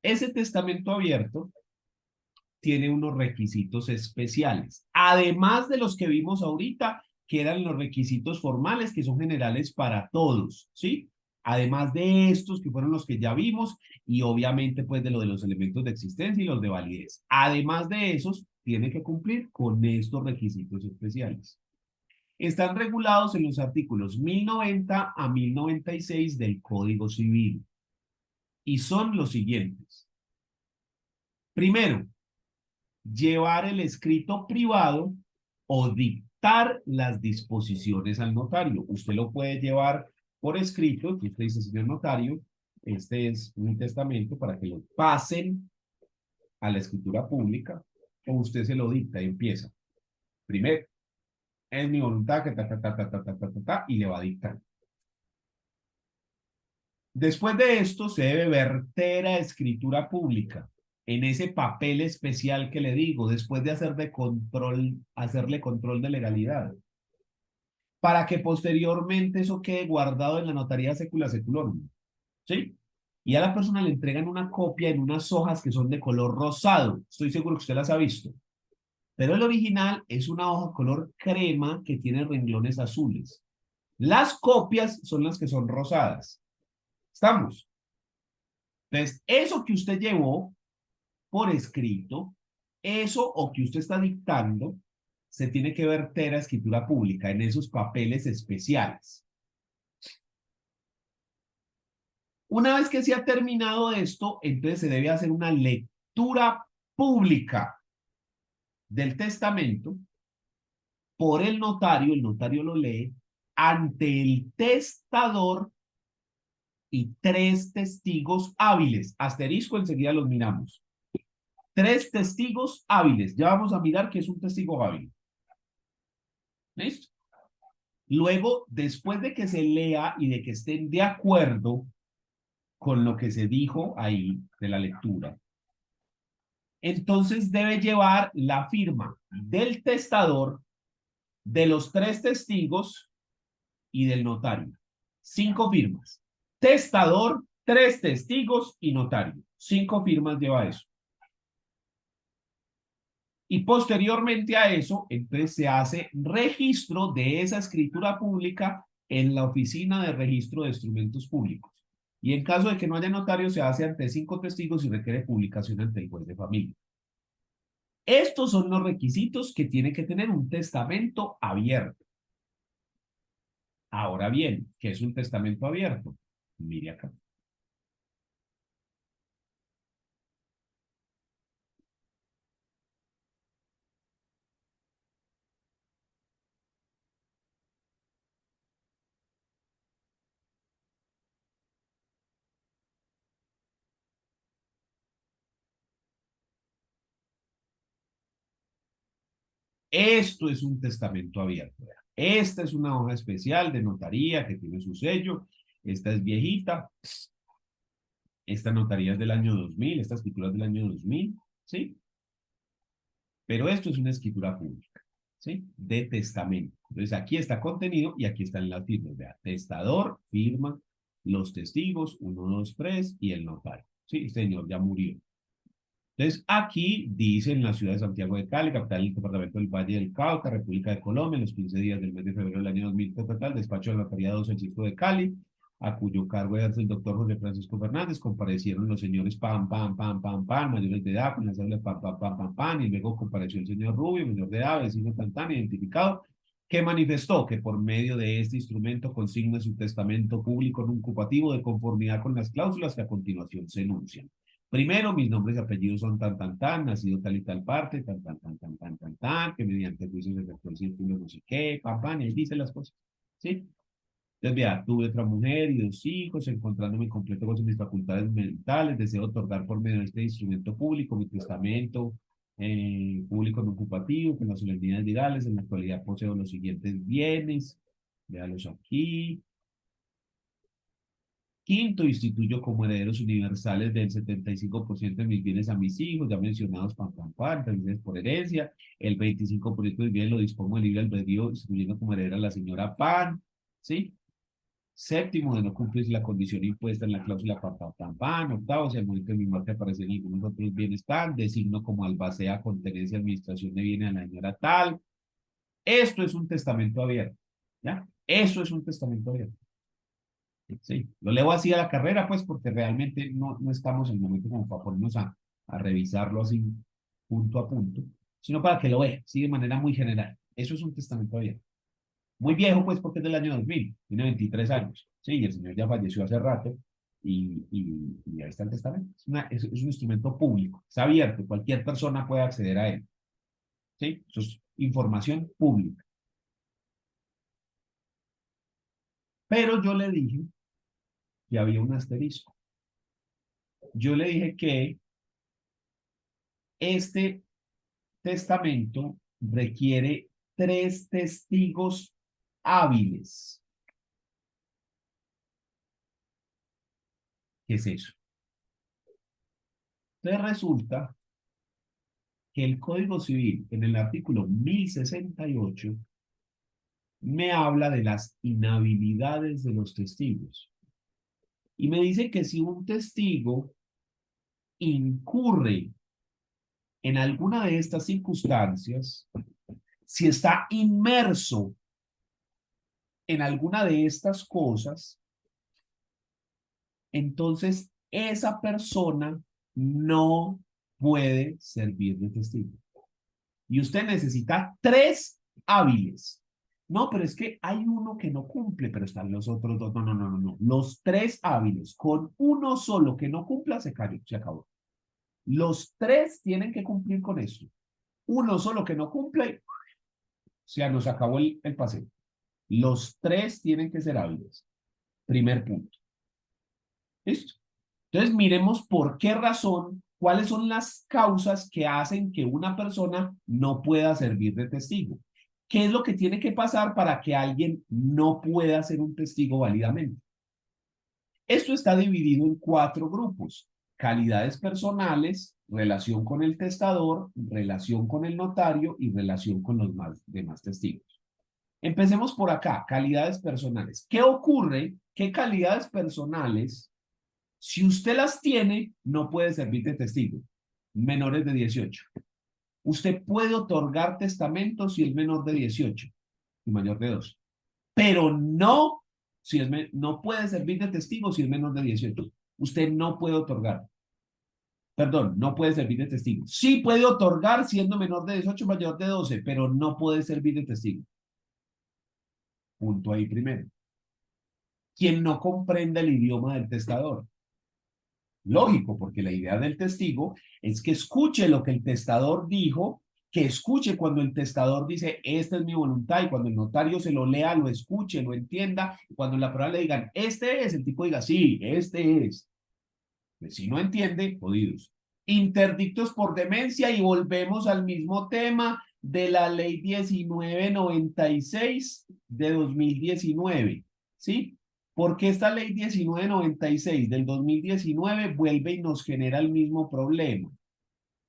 Ese testamento abierto tiene unos requisitos especiales, además de los que vimos ahorita, que eran los requisitos formales, que son generales para todos, ¿sí? Además de estos, que fueron los que ya vimos, y obviamente, pues, de los elementos de existencia y los de validez. Además de esos, tiene que cumplir con estos requisitos especiales. Están regulados en los artículos 1090 a 1096 del Código Civil. Y son los siguientes. Primero, llevar el escrito privado o dictar las disposiciones al notario. Usted lo puede llevar por escrito, que usted dice, señor notario, este es un testamento para que lo pasen a la escritura pública, o usted se lo dicta y empieza. Primero, es mi voluntad que y le va a dictar. Después de esto, se debe verter a escritura pública en ese papel especial que le digo, después de hacerle control de legalidad, para que posteriormente eso quede guardado en la notaría secula seculorum, ¿sí? Y a la persona le entregan una copia en unas hojas que son de color rosado, estoy seguro que usted las ha visto, pero el original es una hoja color crema que tiene renglones azules. Las copias son las que son rosadas. ¿Estamos? Entonces, eso que usted llevó por escrito, eso o que usted está dictando, se tiene que verter a escritura pública en esos papeles especiales. Una vez que se ha terminado esto, entonces se debe hacer una lectura pública del testamento por el notario lo lee ante el testador y 3 testigos hábiles. Asterisco, enseguida los miramos. 3 testigos hábiles. Ya vamos a mirar qué es un testigo hábil. ¿Listo? Luego, después de que se lea y de que estén de acuerdo con lo que se dijo ahí de la lectura, entonces debe llevar la firma del testador, de los 3 testigos y del notario. 5 firmas. Testador, 3 testigos y notario. 5 firmas lleva eso. Y posteriormente a eso, entonces se hace registro de esa escritura pública en la oficina de registro de instrumentos públicos. Y en caso de que no haya notario, se hace ante 5 testigos y requiere publicación ante el juez de familia. Estos son los requisitos que tiene que tener un testamento abierto. Ahora bien, ¿qué es un testamento abierto? Mire acá. Esto es un testamento abierto. Esta es una hoja especial de notaría que tiene su sello. Esta es viejita. Esta notaría es del año 2000. Esta escritura es del año 2000. ¿Sí? Pero esto es una escritura pública. ¿Sí? De testamento. Entonces aquí está contenido y aquí están las firmas. Vea, testador, firma, los testigos, 1, 2, 3 y el notario. Sí, señor, ya murió. Entonces, aquí dice en la ciudad de Santiago de Cali, capital del departamento del Valle del Cauca, República de Colombia, en los 15 días del mes de febrero del año 2000, despacho de notaría 2 el Circo de Cali, a cuyo cargo ejerce el doctor José Francisco Fernández, comparecieron los señores pam, pam, pam, pam, pam, mayores de edad, con la cédula pam, pam, pam, pam, pam, y luego compareció el señor Rubio, menor de edad, vecino tan, tan, identificado, que manifestó que por medio de este instrumento consigna su testamento público no ocupativo de conformidad con las cláusulas que a continuación se enuncian. Primero, mis nombres y apellidos son tan, tan, tan, nacido tal y tal parte, tan, tan, tan, tan, tan, tan, tan, que mediante juicio se efectuó el círculo no sé qué, papá, y ahí dice las cosas, ¿sí? Entonces, vea, tuve otra mujer y 2 hijos, encontrándome completo con mis facultades mentales, deseo otorgar por medio de este instrumento público mi testamento público no ocupativo, con las solemnidades legales, en la actualidad poseo los siguientes bienes, véalos aquí. Quinto, instituyo como herederos universales del 75% de mis bienes a mis hijos, ya mencionados, pam, pam, pam, bienes por herencia. El 25% de mis bienes lo dispongo de libre albedrío, instituyendo como heredera a la señora Pan, ¿sí? Séptimo, de no cumplir la condición impuesta en la cláusula pam, pam, pam, pam. Octavo, si al momento de mi muerte aparecen algunos otros bienes tal, designo como albacea con tenencia y administración de bienes a la señora tal. Esto es un testamento abierto, ¿ya? Eso es un testamento abierto. Sí, lo leo así a la carrera, pues, porque realmente no estamos en el momento como para ponernos a revisarlo así punto a punto, sino para que lo vea, sí, de manera muy general. Eso es un testamento abierto. Muy viejo, pues, porque es del año 2000, tiene 23 años, sí, y el señor ya falleció hace rato, y ahí está el testamento. Es un instrumento público, es abierto, cualquier persona puede acceder a él, sí, eso es información pública. Pero yo le dije que había un asterisco. Yo le dije que este testamento requiere 3 testigos hábiles. ¿Qué es eso? Entonces resulta que el Código Civil, en el artículo 1068, me habla de las inhabilidades de los testigos. Y me dice que si un testigo incurre en alguna de estas circunstancias, si está inmerso en alguna de estas cosas, entonces esa persona no puede servir de testigo. Y usted necesita 3 hábiles. No, pero es que hay uno que no cumple, pero están los otros 2. No. Los 3 hábiles, con uno solo que no cumpla, se cayó, se acabó. Los 3 tienen que cumplir con eso. Uno solo que no cumple, sea, nos acabó el paseo. Los tres tienen que ser hábiles. Primer punto. ¿Listo? Entonces miremos por qué razón, cuáles son las causas que hacen que una persona no pueda servir de testigo. ¿Qué es lo que tiene que pasar para que alguien no pueda ser un testigo válidamente? Esto está dividido en 4 grupos: calidades personales, relación con el testador, relación con el notario y relación con los demás testigos. Empecemos por acá, calidades personales. ¿Qué ocurre? ¿Qué calidades personales, si usted las tiene, no puede servir de testigo? Menores de 18. Usted puede otorgar testamento si es menor de 18 y mayor de 2, pero no, no puede servir de testigo si es menor de 18. Usted no puede otorgar. Perdón, no puede servir de testigo. Sí puede otorgar siendo menor de 18, mayor de 12, pero no puede servir de testigo. Punto ahí primero. Quien no comprenda el idioma del testador. Lógico, porque la idea del testigo es que escuche lo que el testador dijo, que escuche cuando el testador dice, esta es mi voluntad, y cuando el notario se lo lea, lo escuche, lo entienda, y cuando en la prueba le digan, este es, el tipo diga, sí, este es. Pues si no entiende, jodidos. Interdictos por demencia, y volvemos al mismo tema de la ley 1996 de 2019, ¿sí? Porque esta ley 1996 del 2019 vuelve y nos genera el mismo problema.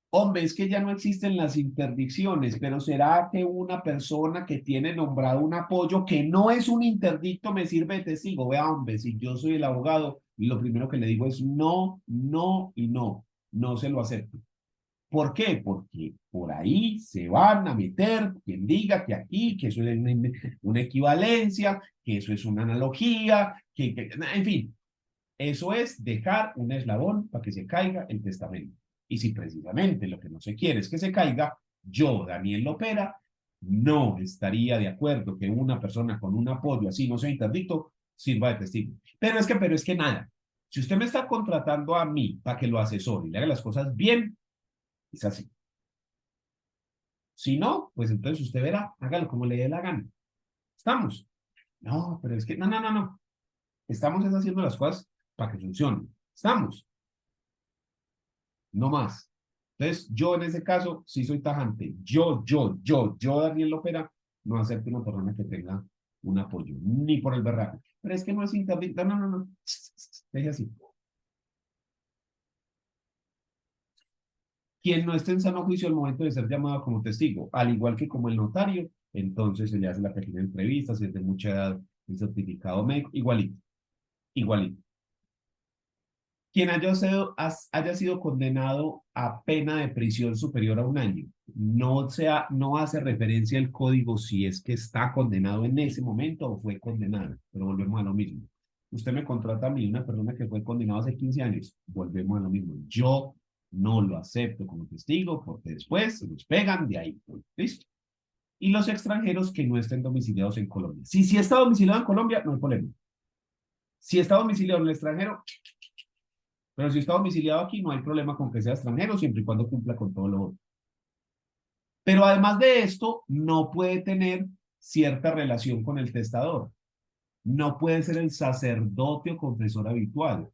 Hombre, es que ya no existen las interdicciones, pero ¿será que una persona que tiene nombrado un apoyo que no es un interdicto me sirve de testigo? Vea, hombre, si yo soy el abogado, lo primero que le digo es no, no y no. No se lo acepto. ¿Por qué? Porque por ahí se van a meter quien diga que aquí, que eso es una equivalencia, que eso es una analogía, en fin, eso es dejar un eslabón para que se caiga el testamento. Y si precisamente lo que no se quiere es que se caiga, yo, Daniel Lopera, no estaría de acuerdo que una persona con un apoyo así no sea interdicto sirva de testigo. Pero es que nada. Si usted me está contratando a mí para que lo asesore y le haga las cosas bien, es así. Si no, pues entonces usted verá, hágalo como le dé la gana. ¿Estamos? No, pero es que, no. Estamos haciendo las cosas para que funcionen. ¿Estamos? No más. Entonces, yo en ese caso sí soy tajante. Yo, Daniel Lopera, no acepto una persona que tenga un apoyo, ni por el berraco. Pero es que no es interdicto. No. Deje así. Quien no esté en sano juicio al momento de ser llamado como testigo, al igual que como el notario, entonces se le hace la pequeña entrevista, si es de mucha edad, el certificado médico, igualito. Quien haya sido condenado a pena de prisión superior a 1 año, no hace referencia al código si es que está condenado en ese momento o fue condenado, pero volvemos a lo mismo. Usted me contrata a mí, una persona que fue condenada hace 15 años, volvemos a lo mismo. Yo no lo acepto como testigo porque después se nos pegan de ahí. ¿Listo? Y los extranjeros que no estén domiciliados en Colombia. Si está domiciliado en Colombia, no hay problema. Si está domiciliado en el extranjero, pero si está domiciliado aquí, no hay problema con que sea extranjero, siempre y cuando cumpla con todo lo otro. Pero además de esto, no puede tener cierta relación con el testador. No puede ser el sacerdote o confesor habitual,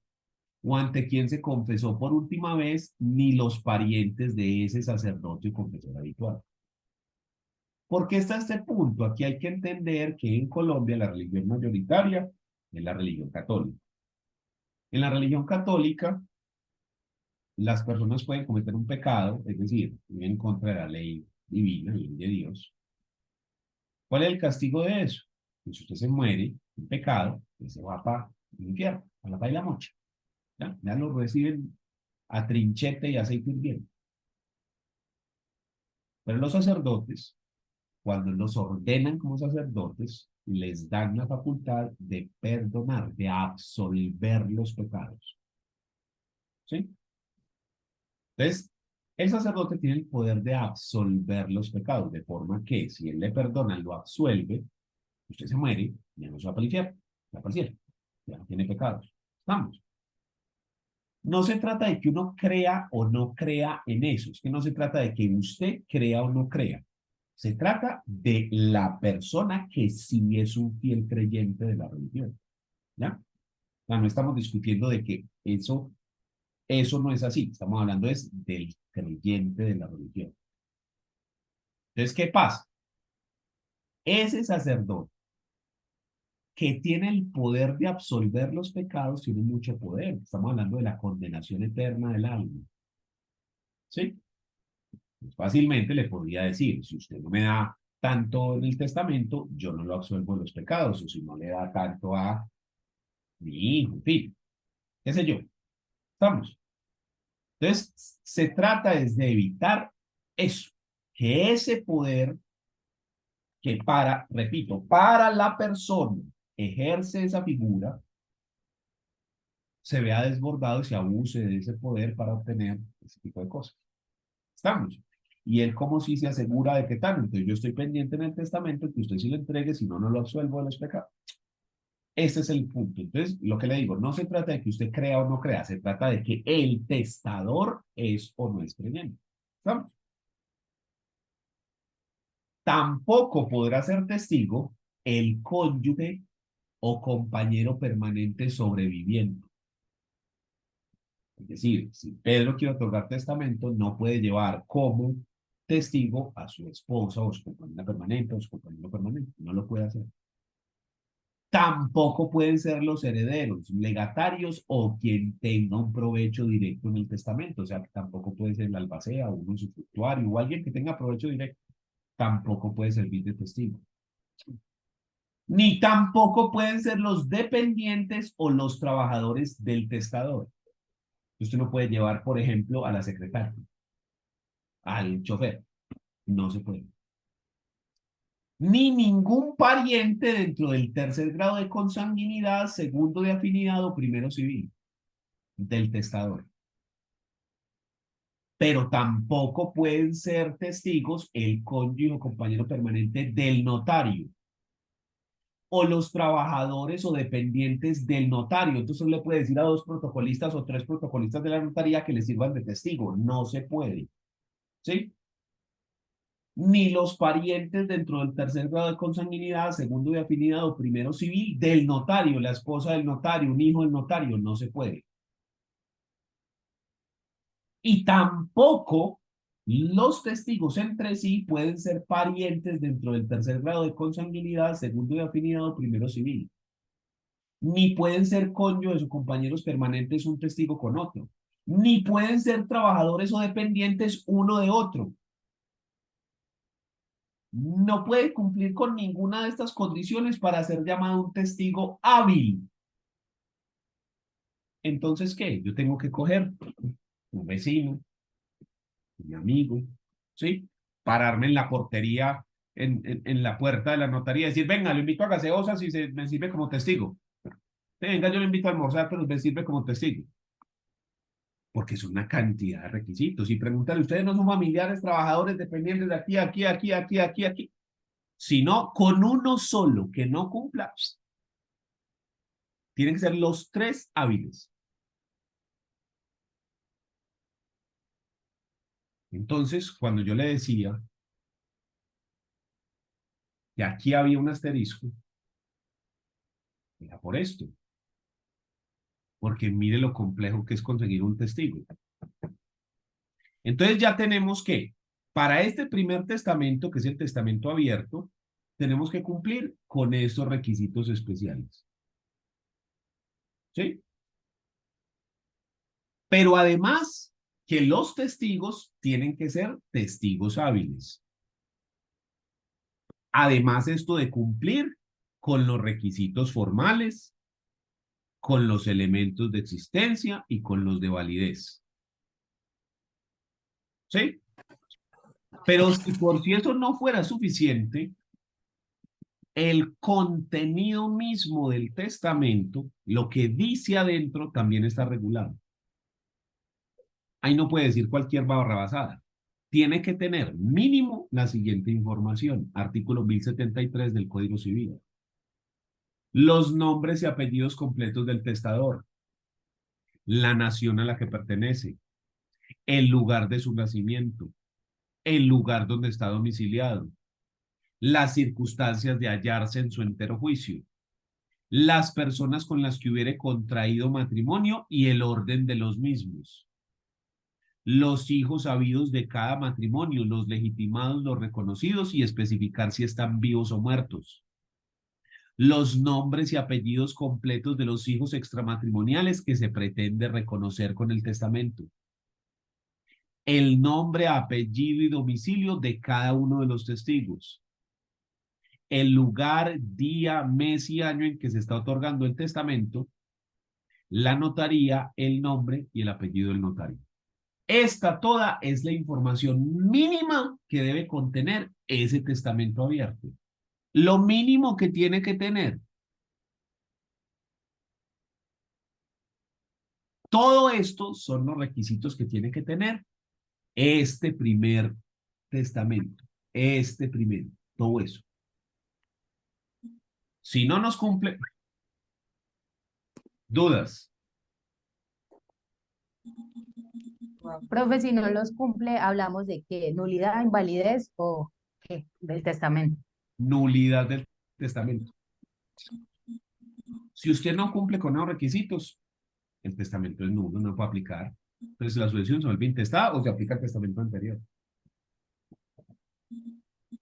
o ante quien se confesó por última vez, ni los parientes de ese sacerdote o confesor habitual. ¿Por qué está este punto? Aquí hay que entender que en Colombia la religión mayoritaria es la religión católica. En la religión católica, las personas pueden cometer un pecado, es decir, ir en contra de la ley divina, la ley de Dios. ¿Cuál es el castigo de eso? Que si usted se muere en pecado, usted se va para el infierno, a la paila mocha. Ya lo reciben a trinchete y aceite hirviendo. Pero los sacerdotes, cuando los ordenan como sacerdotes, les dan la facultad de perdonar, de absolver los pecados. ¿Sí? Entonces, el sacerdote tiene el poder de absolver los pecados, de forma que si él le perdona, lo absuelve, usted se muere, ya no se va para el infierno, va para el cielo, ya no tiene pecados. Estamos. No se trata de que uno crea o no crea en eso, es que no se trata de que usted crea o no crea. Se trata de la persona que sí es un fiel creyente de la religión, ¿ya? O sea, no estamos discutiendo de que eso no es así. Estamos hablando es del creyente de la religión. Entonces, ¿qué pasa? Ese sacerdote que tiene el poder de absolver los pecados tiene mucho poder. Estamos hablando de la condenación eterna del alma. ¿Sí? Pues fácilmente le podría decir, si usted no me da tanto en el testamento, yo no lo absuelvo de los pecados, o si no le da tanto a mi hijo, en fin, qué sé yo. ¿Estamos? Entonces, se trata es de evitar eso, que ese poder que repito, para la persona ejerce esa figura, se vea desbordado y se abuse de ese poder para obtener ese tipo de cosas. ¿Estamos? Y él como si se asegura de que tal, entonces yo estoy pendiente en el testamento que usted sí lo entregue, si no, no lo absuelvo de los pecados. Ese es el punto. Entonces, lo que le digo, no se trata de que usted crea o no crea, se trata de que el testador es o no es creyente. ¿Estamos? Tampoco podrá ser testigo el cónyuge o compañero permanente sobreviviente. Es decir, si Pedro quiere otorgar testamento, no puede llevar como testigo a su esposa o su compañera permanente o su compañero permanente. No lo puede hacer. Tampoco pueden ser los herederos, legatarios o quien tenga un provecho directo en el testamento. O sea, que tampoco puede ser el albacea o un usufructuario o alguien que tenga provecho directo. Tampoco puede servir de testigo. Ni tampoco pueden ser los dependientes o los trabajadores del testador. Usted no puede llevar, por ejemplo, a la secretaria, al chofer. No se puede. Ni ningún pariente dentro del tercer grado de consanguinidad, segundo de afinidad o primero civil del testador. Pero tampoco pueden ser testigos el cónyuge o compañero permanente del notario o los trabajadores o dependientes del notario. Entonces le puede decir a 2 protocolistas o 3 protocolistas de la notaría que le sirvan de testigo. No se puede. ¿Sí? Ni los parientes dentro del tercer grado de consanguinidad, segundo de afinidad o primero civil del notario, la esposa del notario, un hijo del notario, no se puede. Y tampoco los testigos entre sí pueden ser parientes dentro del tercer grado de consanguinidad, segundo de afinidad o primero civil. Ni pueden ser cónyuges o compañeros permanentes un testigo con otro. Ni pueden ser trabajadores o dependientes uno de otro. No puede cumplir con ninguna de estas condiciones para ser llamado un testigo hábil. Entonces, ¿qué? Yo tengo que coger un vecino, mi amigo, ¿sí? Pararme en la portería, en la puerta de la notaría y decir, venga, lo invito a gaseosas y me sirve como testigo. Venga, yo lo invito a almorzar, pero me sirve como testigo. Porque es una cantidad de requisitos. Y pregúntale, ¿ustedes no son familiares, trabajadores, dependientes de aquí, aquí, aquí, aquí, aquí, aquí? Sino con uno solo que no cumpla, tienen que ser los 3 hábiles. Entonces, cuando yo le decía que aquí había un asterisco, era por esto. Porque mire lo complejo que es conseguir un testigo. Entonces ya tenemos que, para este primer testamento, que es el testamento abierto, tenemos que cumplir con estos requisitos especiales. ¿Sí? Pero además, que los testigos tienen que ser testigos hábiles. Además, esto de cumplir con los requisitos formales, con los elementos de existencia y con los de validez. ¿Sí? Pero si por si eso no fuera suficiente, el contenido mismo del testamento, lo que dice adentro, también está regulado. Ahí no puede decir cualquier barrabasada. Tiene que tener mínimo la siguiente información. Artículo 1073 del Código Civil. Los nombres y apellidos completos del testador. La nación a la que pertenece. El lugar de su nacimiento. El lugar donde está domiciliado. las circunstancias de hallarse en su entero juicio, las personas con las que hubiere contraído matrimonio y el orden de los mismos, los hijos habidos de cada matrimonio, los legitimados, los reconocidos y especificar si están vivos o muertos, los nombres y apellidos completos de los hijos extramatrimoniales que se pretende reconocer con el testamento, el nombre, apellido y domicilio de cada uno de los testigos, el lugar, día, mes y año en que se está otorgando el testamento, la notaría, el nombre y el apellido del notario. Esta toda es la información mínima que debe contener ese testamento abierto. Lo mínimo que tiene que tener. Todo esto son los requisitos que tiene que tener este primer testamento. Este primero. Todo eso. Si no nos cumple, dudas. Profe, si no los cumple, hablamos de qué, nulidad, invalidez o qué, del testamento. Nulidad del testamento. Si usted no cumple con los requisitos, el testamento es nulo, no puede aplicar. Entonces la sucesión se vuelve intestada o se aplica el testamento anterior.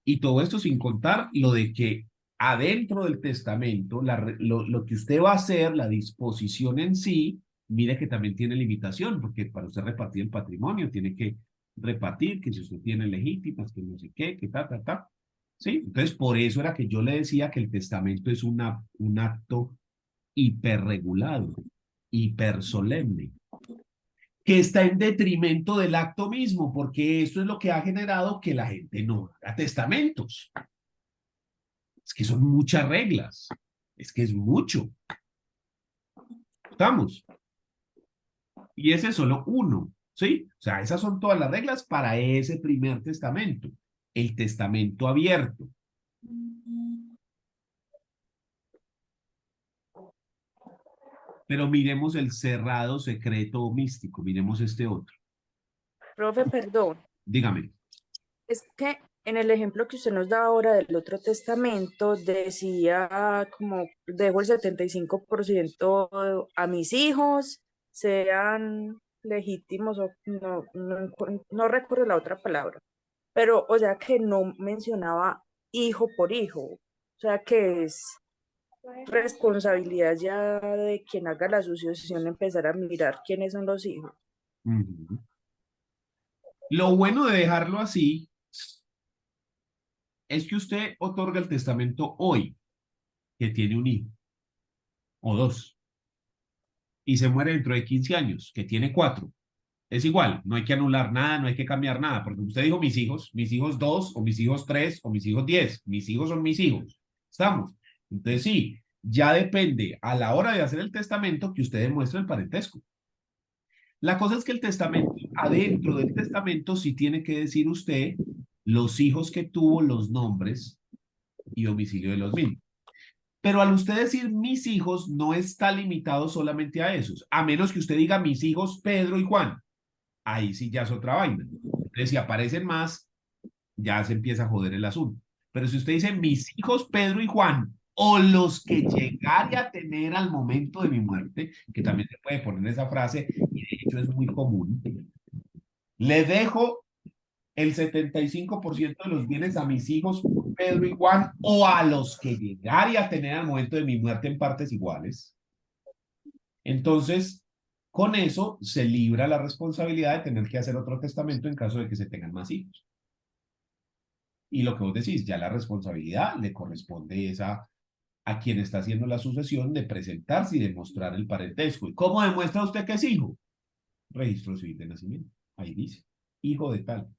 Y todo esto sin contar lo de que adentro del testamento, lo que usted va a hacer, la disposición en sí, mire que también tiene limitación, porque para usted repartir el patrimonio tiene que repartir, que si usted tiene legítimas, que no sé qué, que ta. ¿Sí? Entonces, por eso era que yo le decía que el testamento es un acto hiperregulado, hipersolemne, que está en detrimento del acto mismo, porque esto es lo que ha generado que la gente no haga testamentos. Es que son muchas reglas, es que es mucho. ¿Estamos? Y ese es solo uno, ¿sí? O sea, esas son todas las reglas para ese primer testamento, el testamento abierto. Pero miremos el cerrado, secreto o místico, miremos este otro. Profe, perdón, Dígame. es que en el ejemplo que usted nos da ahora del otro testamento decía como dejo el 75% a mis hijos, sean legítimos o no recuerdo la otra palabra, pero o sea que no mencionaba hijo por hijo, o sea que es responsabilidad ya de quien haga la sucesión empezar a mirar quiénes son los hijos. Uh-huh. Lo bueno de dejarlo así es que usted otorga el testamento hoy, que tiene un hijo o dos, y se muere dentro de 15 años, que tiene 4. Es igual, no hay que anular nada, no hay que cambiar nada, porque usted dijo mis hijos 2, o mis hijos 3, o mis hijos 10. Mis hijos son mis hijos. ¿Estamos? Entonces sí, ya depende a la hora de hacer el testamento que usted demuestre el parentesco. La cosa es que el testamento, adentro del testamento, sí tiene que decir usted los hijos que tuvo, los nombres y domicilio de los mismos. Pero al usted decir mis hijos, no está limitado solamente a esos, a menos que usted diga mis hijos Pedro y Juan. Ahí sí ya es otra vaina. Entonces, si aparecen más, ya se empieza a joder el asunto. Pero si usted dice mis hijos Pedro y Juan, o los que llegaré a tener al momento de mi muerte, que también se puede poner esa frase, y de hecho es muy común, le dejo el 75% de los bienes a mis hijos Pedro y Juan, o a los que llegaré a tener al momento de mi muerte en partes iguales. Entonces, con eso se libra la responsabilidad de tener que hacer otro testamento en caso de que se tengan más hijos. Y lo que vos decís, ya la responsabilidad le corresponde esa a quien está haciendo la sucesión de presentarse y demostrar el parentesco. ¿Y cómo demuestra usted que es hijo? Registro civil de nacimiento. Ahí dice, hijo de tal.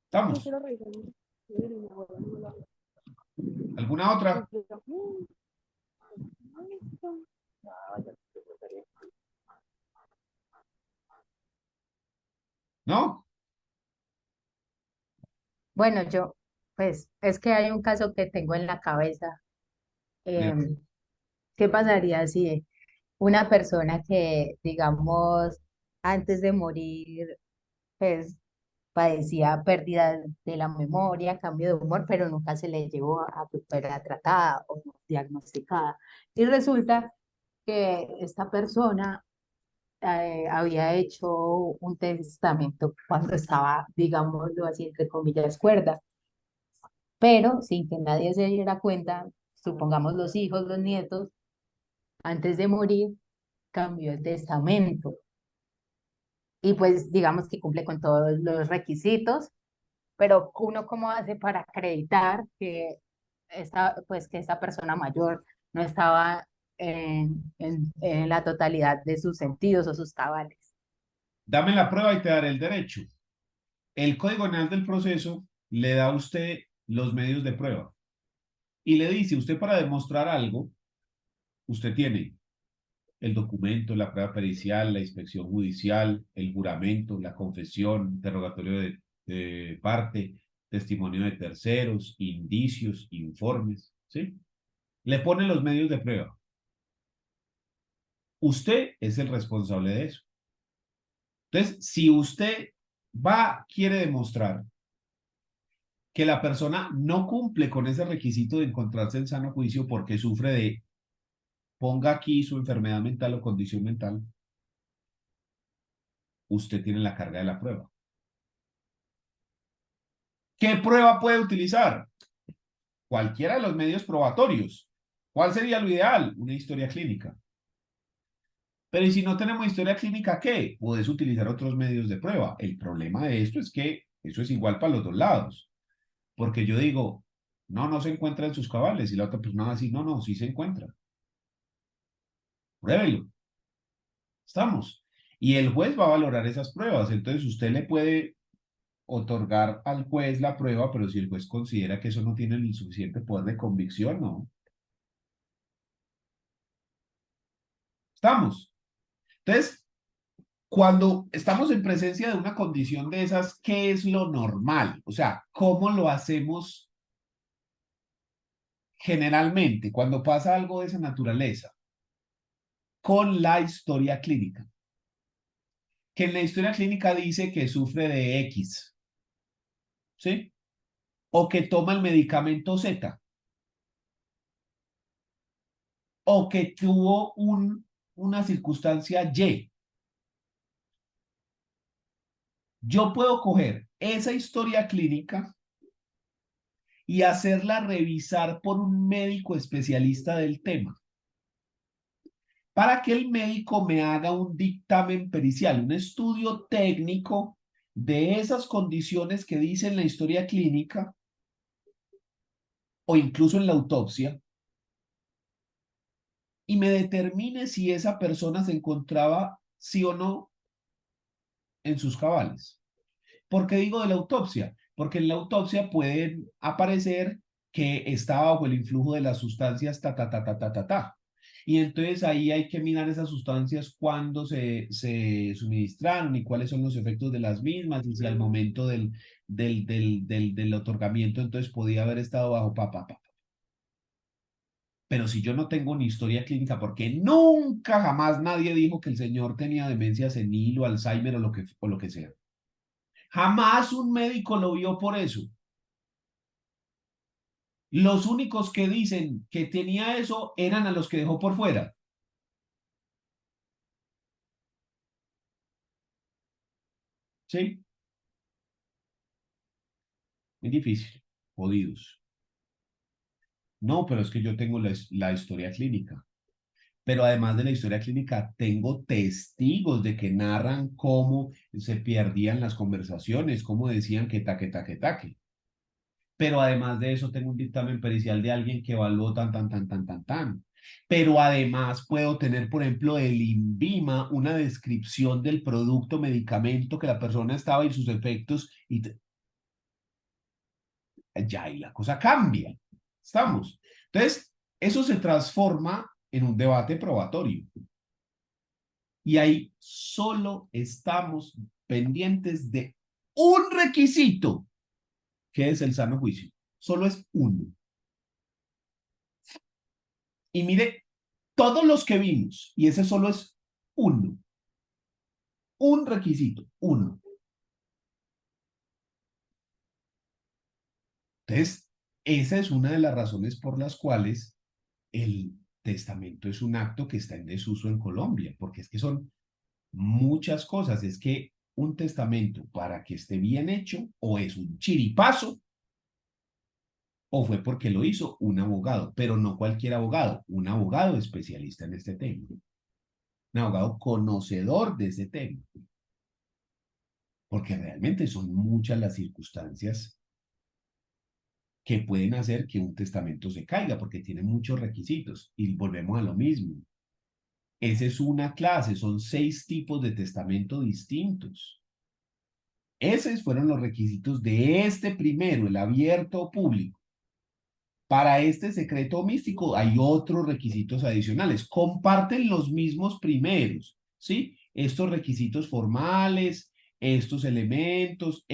¿Estamos? ¿Alguna otra? ¿No? Bueno, yo, pues, es que hay un caso que tengo en la cabeza. Em, ¿Qué pasaría si una persona que, digamos, antes de morir, pues, padecía pérdida de la memoria, cambio de humor, pero nunca se le llevó a que fuera tratada o diagnosticada. Y resulta que esta persona había hecho un testamento cuando estaba, digámoslo así, entre comillas, cuerda, pero sin que nadie se diera cuenta, supongamos los hijos, los nietos, antes de morir, cambió el testamento. Y pues digamos que cumple con todos los requisitos, pero uno cómo hace para acreditar que pues que esta persona mayor no estaba en la totalidad de sus sentidos o sus cabales. Dame la prueba y te daré el derecho. El Código Penal del Proceso le da a usted los medios de prueba y le dice, usted para demostrar algo, usted tiene el documento, la prueba pericial, la inspección judicial, el juramento, la confesión, interrogatorio de parte, testimonio de terceros, indicios, informes, ¿sí? Le pone los medios de prueba. Usted es el responsable de eso. Entonces, si usted quiere demostrar que la persona no cumple con ese requisito de encontrarse en sano juicio porque sufre de, ponga aquí su enfermedad mental o condición mental, usted tiene la carga de la prueba. ¿Qué prueba puede utilizar? Cualquiera de los medios probatorios. ¿Cuál sería lo ideal? Una historia clínica. Pero ¿y si no tenemos historia clínica, qué? Puedes utilizar otros medios de prueba. El problema de esto es que eso es igual para los dos lados. Porque yo digo, no se encuentra en sus cabales. Y la otra persona va a decir, no, sí se encuentra. Pruébelo. Estamos. Y el juez va a valorar esas pruebas. Entonces usted le puede otorgar al juez la prueba, pero si el juez considera que eso no tiene el suficiente poder de convicción, no. Estamos. Entonces, cuando estamos en presencia de una condición de esas, ¿qué es lo normal? O sea, ¿cómo lo hacemos generalmente cuando pasa algo de esa naturaleza? Con la historia clínica. Que en la historia clínica dice que sufre de X, ¿sí? O que toma el medicamento Z. O que tuvo una circunstancia Y. Yo puedo coger esa historia clínica y hacerla revisar por un médico especialista del tema, para que el médico me haga un dictamen pericial, un estudio técnico de esas condiciones que dice en la historia clínica o incluso en la autopsia, y me determine si esa persona se encontraba, sí o no, en sus cabales. ¿Por qué digo de la autopsia? Porque en la autopsia pueden aparecer que está bajo el influjo de las sustancias ta. Y entonces ahí hay que mirar esas sustancias cuando se suministraron y cuáles son los efectos de las mismas y si al momento del otorgamiento entonces podía haber estado bajo Pero si yo no tengo ni historia clínica, porque nunca jamás nadie dijo que el señor tenía demencia senil o Alzheimer o lo que sea. Jamás un médico lo vio por eso. Los únicos que dicen que tenía eso eran a los que dejó por fuera. ¿Sí? Es difícil. Jodidos. No, pero es que yo tengo la historia clínica. Pero además de la historia clínica, tengo testigos de que narran cómo se perdían las conversaciones, cómo decían que taque. Pero además de eso, tengo un dictamen pericial de alguien que evaluó tan. Pero además puedo tener, por ejemplo, el INVIMA, una descripción del producto, medicamento que la persona estaba y sus efectos, y ya ahí la cosa cambia. ¿Estamos? Entonces, eso se transforma en un debate probatorio. Y ahí solo estamos pendientes de un requisito, que es el sano juicio. Solo es uno. Y mire, todos los que vimos, y ese solo es uno. Un requisito, uno. Entonces, esa es una de las razones por las cuales el testamento es un acto que está en desuso en Colombia, porque es que son muchas cosas. Es que un testamento, para que esté bien hecho, o es un chiripazo, o fue porque lo hizo un abogado, pero no cualquier abogado, un abogado especialista en este tema, un abogado conocedor de ese tema, porque realmente son muchas las circunstancias que pueden hacer que un testamento se caiga, porque tiene muchos requisitos, y volvemos a lo mismo. Esa es una clase, son 6 tipos de testamento distintos. Esos fueron los requisitos de este primero, el abierto o público. Para este secreto o místico hay otros requisitos adicionales. Comparten los mismos primeros, ¿sí? Estos requisitos formales, estos elementos,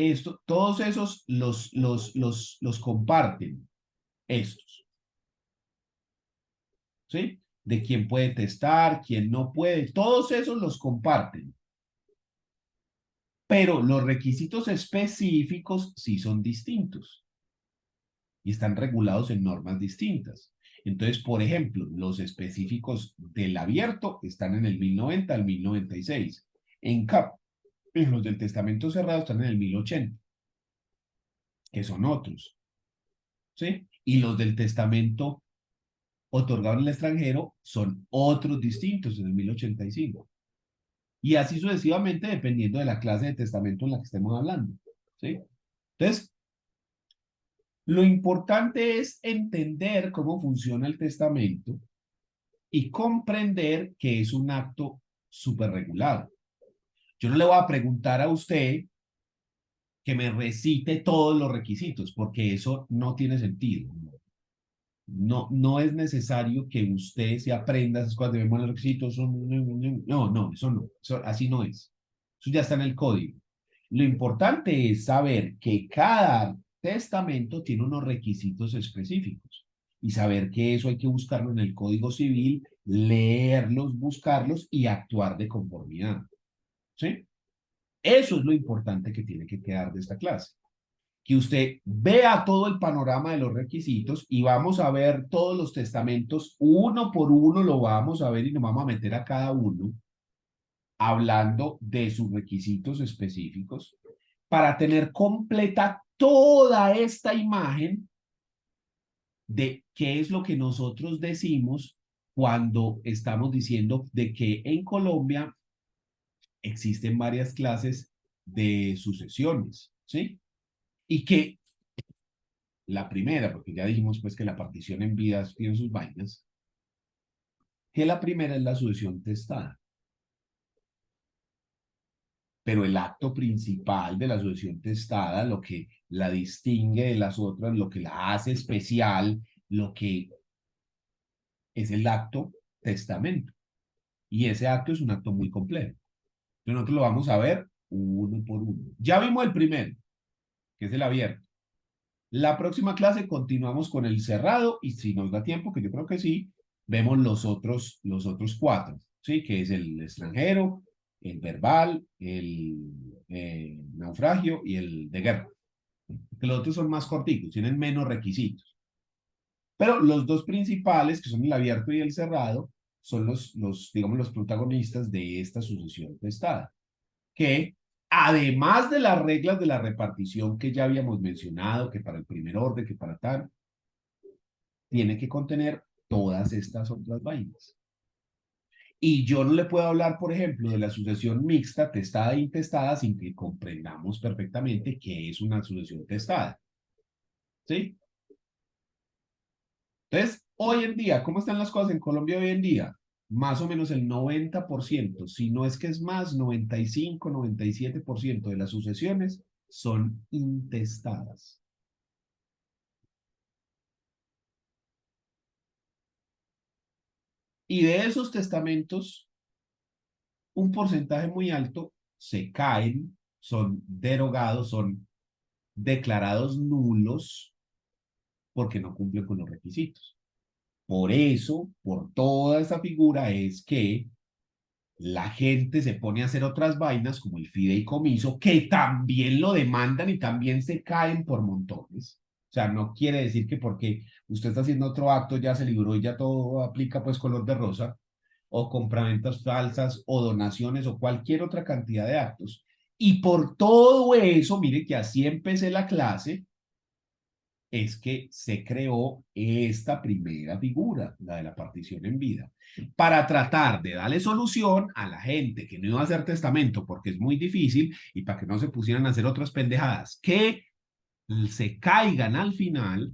todos esos los comparten estos, ¿sí? De quién puede testar, quién no puede, todos esos los comparten. Pero los requisitos específicos sí son distintos y están regulados en normas distintas. Entonces, por ejemplo, los específicos del abierto están en el 1090 al 1096. En los del testamento cerrado están en el 1080, que son otros, ¿sí? Y los del testamento otorgado en el extranjero son otros distintos en el 1085. Y así sucesivamente, dependiendo de la clase de testamento en la que estemos hablando, ¿sí? Entonces, lo importante es entender cómo funciona el testamento y comprender que es un acto súper regulado. Yo no le voy a preguntar a usted que me recite todos los requisitos, porque eso no tiene sentido. No es necesario que usted se aprenda esas cosas de memoria, los requisitos. No, eso no. Así no es. Eso ya está en el código. Lo importante es saber que cada testamento tiene unos requisitos específicos y saber que eso hay que buscarlo en el Código Civil, leerlos, buscarlos y actuar de conformidad. ¿Sí? Eso es lo importante que tiene que quedar de esta clase. Que usted vea todo el panorama de los requisitos y vamos a ver todos los testamentos uno por uno, lo vamos a ver y nos vamos a meter a cada uno hablando de sus requisitos específicos para tener completa toda esta imagen de qué es lo que nosotros decimos cuando estamos diciendo de que en Colombia existen varias clases de sucesiones, ¿sí? Y que la primera, porque ya dijimos pues que la partición en vidas tiene sus vainas, que la primera es la sucesión testada. Pero el acto principal de la sucesión testada, lo que la distingue de las otras, lo que la hace especial, lo que es el acto testamento. Y ese acto es un acto muy complejo. Entonces nosotros lo vamos a ver uno por uno. Ya vimos el primero, que es el abierto. La próxima clase continuamos con el cerrado y si nos da tiempo, que yo creo que sí, vemos los otros 4, ¿sí? Que es el extranjero, el verbal, el naufragio y el de guerra. Que los otros son más cortitos, tienen menos requisitos. Pero los dos principales, que son el abierto y el cerrado, son digamos, los protagonistas de esta sucesión testada. Que además de las reglas de la repartición que ya habíamos mencionado, que para el primer orden, que para tal, tiene que contener todas estas otras vainas. Y yo no le puedo hablar, por ejemplo, de la sucesión mixta, testada e intestada, sin que comprendamos perfectamente qué es una sucesión testada. ¿Sí? Entonces, hoy en día, ¿cómo están las cosas en Colombia hoy en día? Más o menos el 90%, si no es que es más, 95, 97% de las sucesiones son intestadas. Y de esos testamentos, un porcentaje muy alto se caen, son derogados, son declarados nulos porque no cumplen con los requisitos. Por eso, por toda esa figura es que la gente se pone a hacer otras vainas como el fideicomiso, que también lo demandan y también se caen por montones. O sea, no quiere decir que porque usted está haciendo otro acto ya se libró y ya todo aplica pues color de rosa, o compraventas falsas, o donaciones, o cualquier otra cantidad de actos. Y por todo eso, mire que así empecé la clase, es que se creó esta primera figura, la de la partición en vida, para tratar de darle solución a la gente que no iba a hacer testamento porque es muy difícil y para que no se pusieran a hacer otras pendejadas que se caigan al final,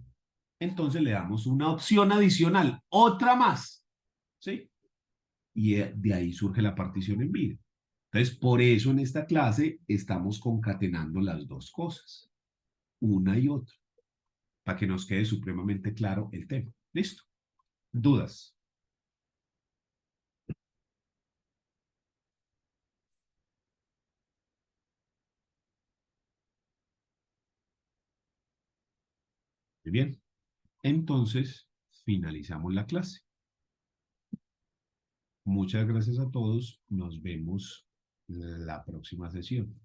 entonces le damos una opción adicional, otra más, ¿sí? Y de ahí surge la partición en vida. Entonces, por eso en esta clase estamos concatenando las dos cosas, una y otra, para que nos quede supremamente claro el tema. ¿Listo? ¿Dudas? Muy bien. Entonces, finalizamos la clase. Muchas gracias a todos. Nos vemos la próxima sesión.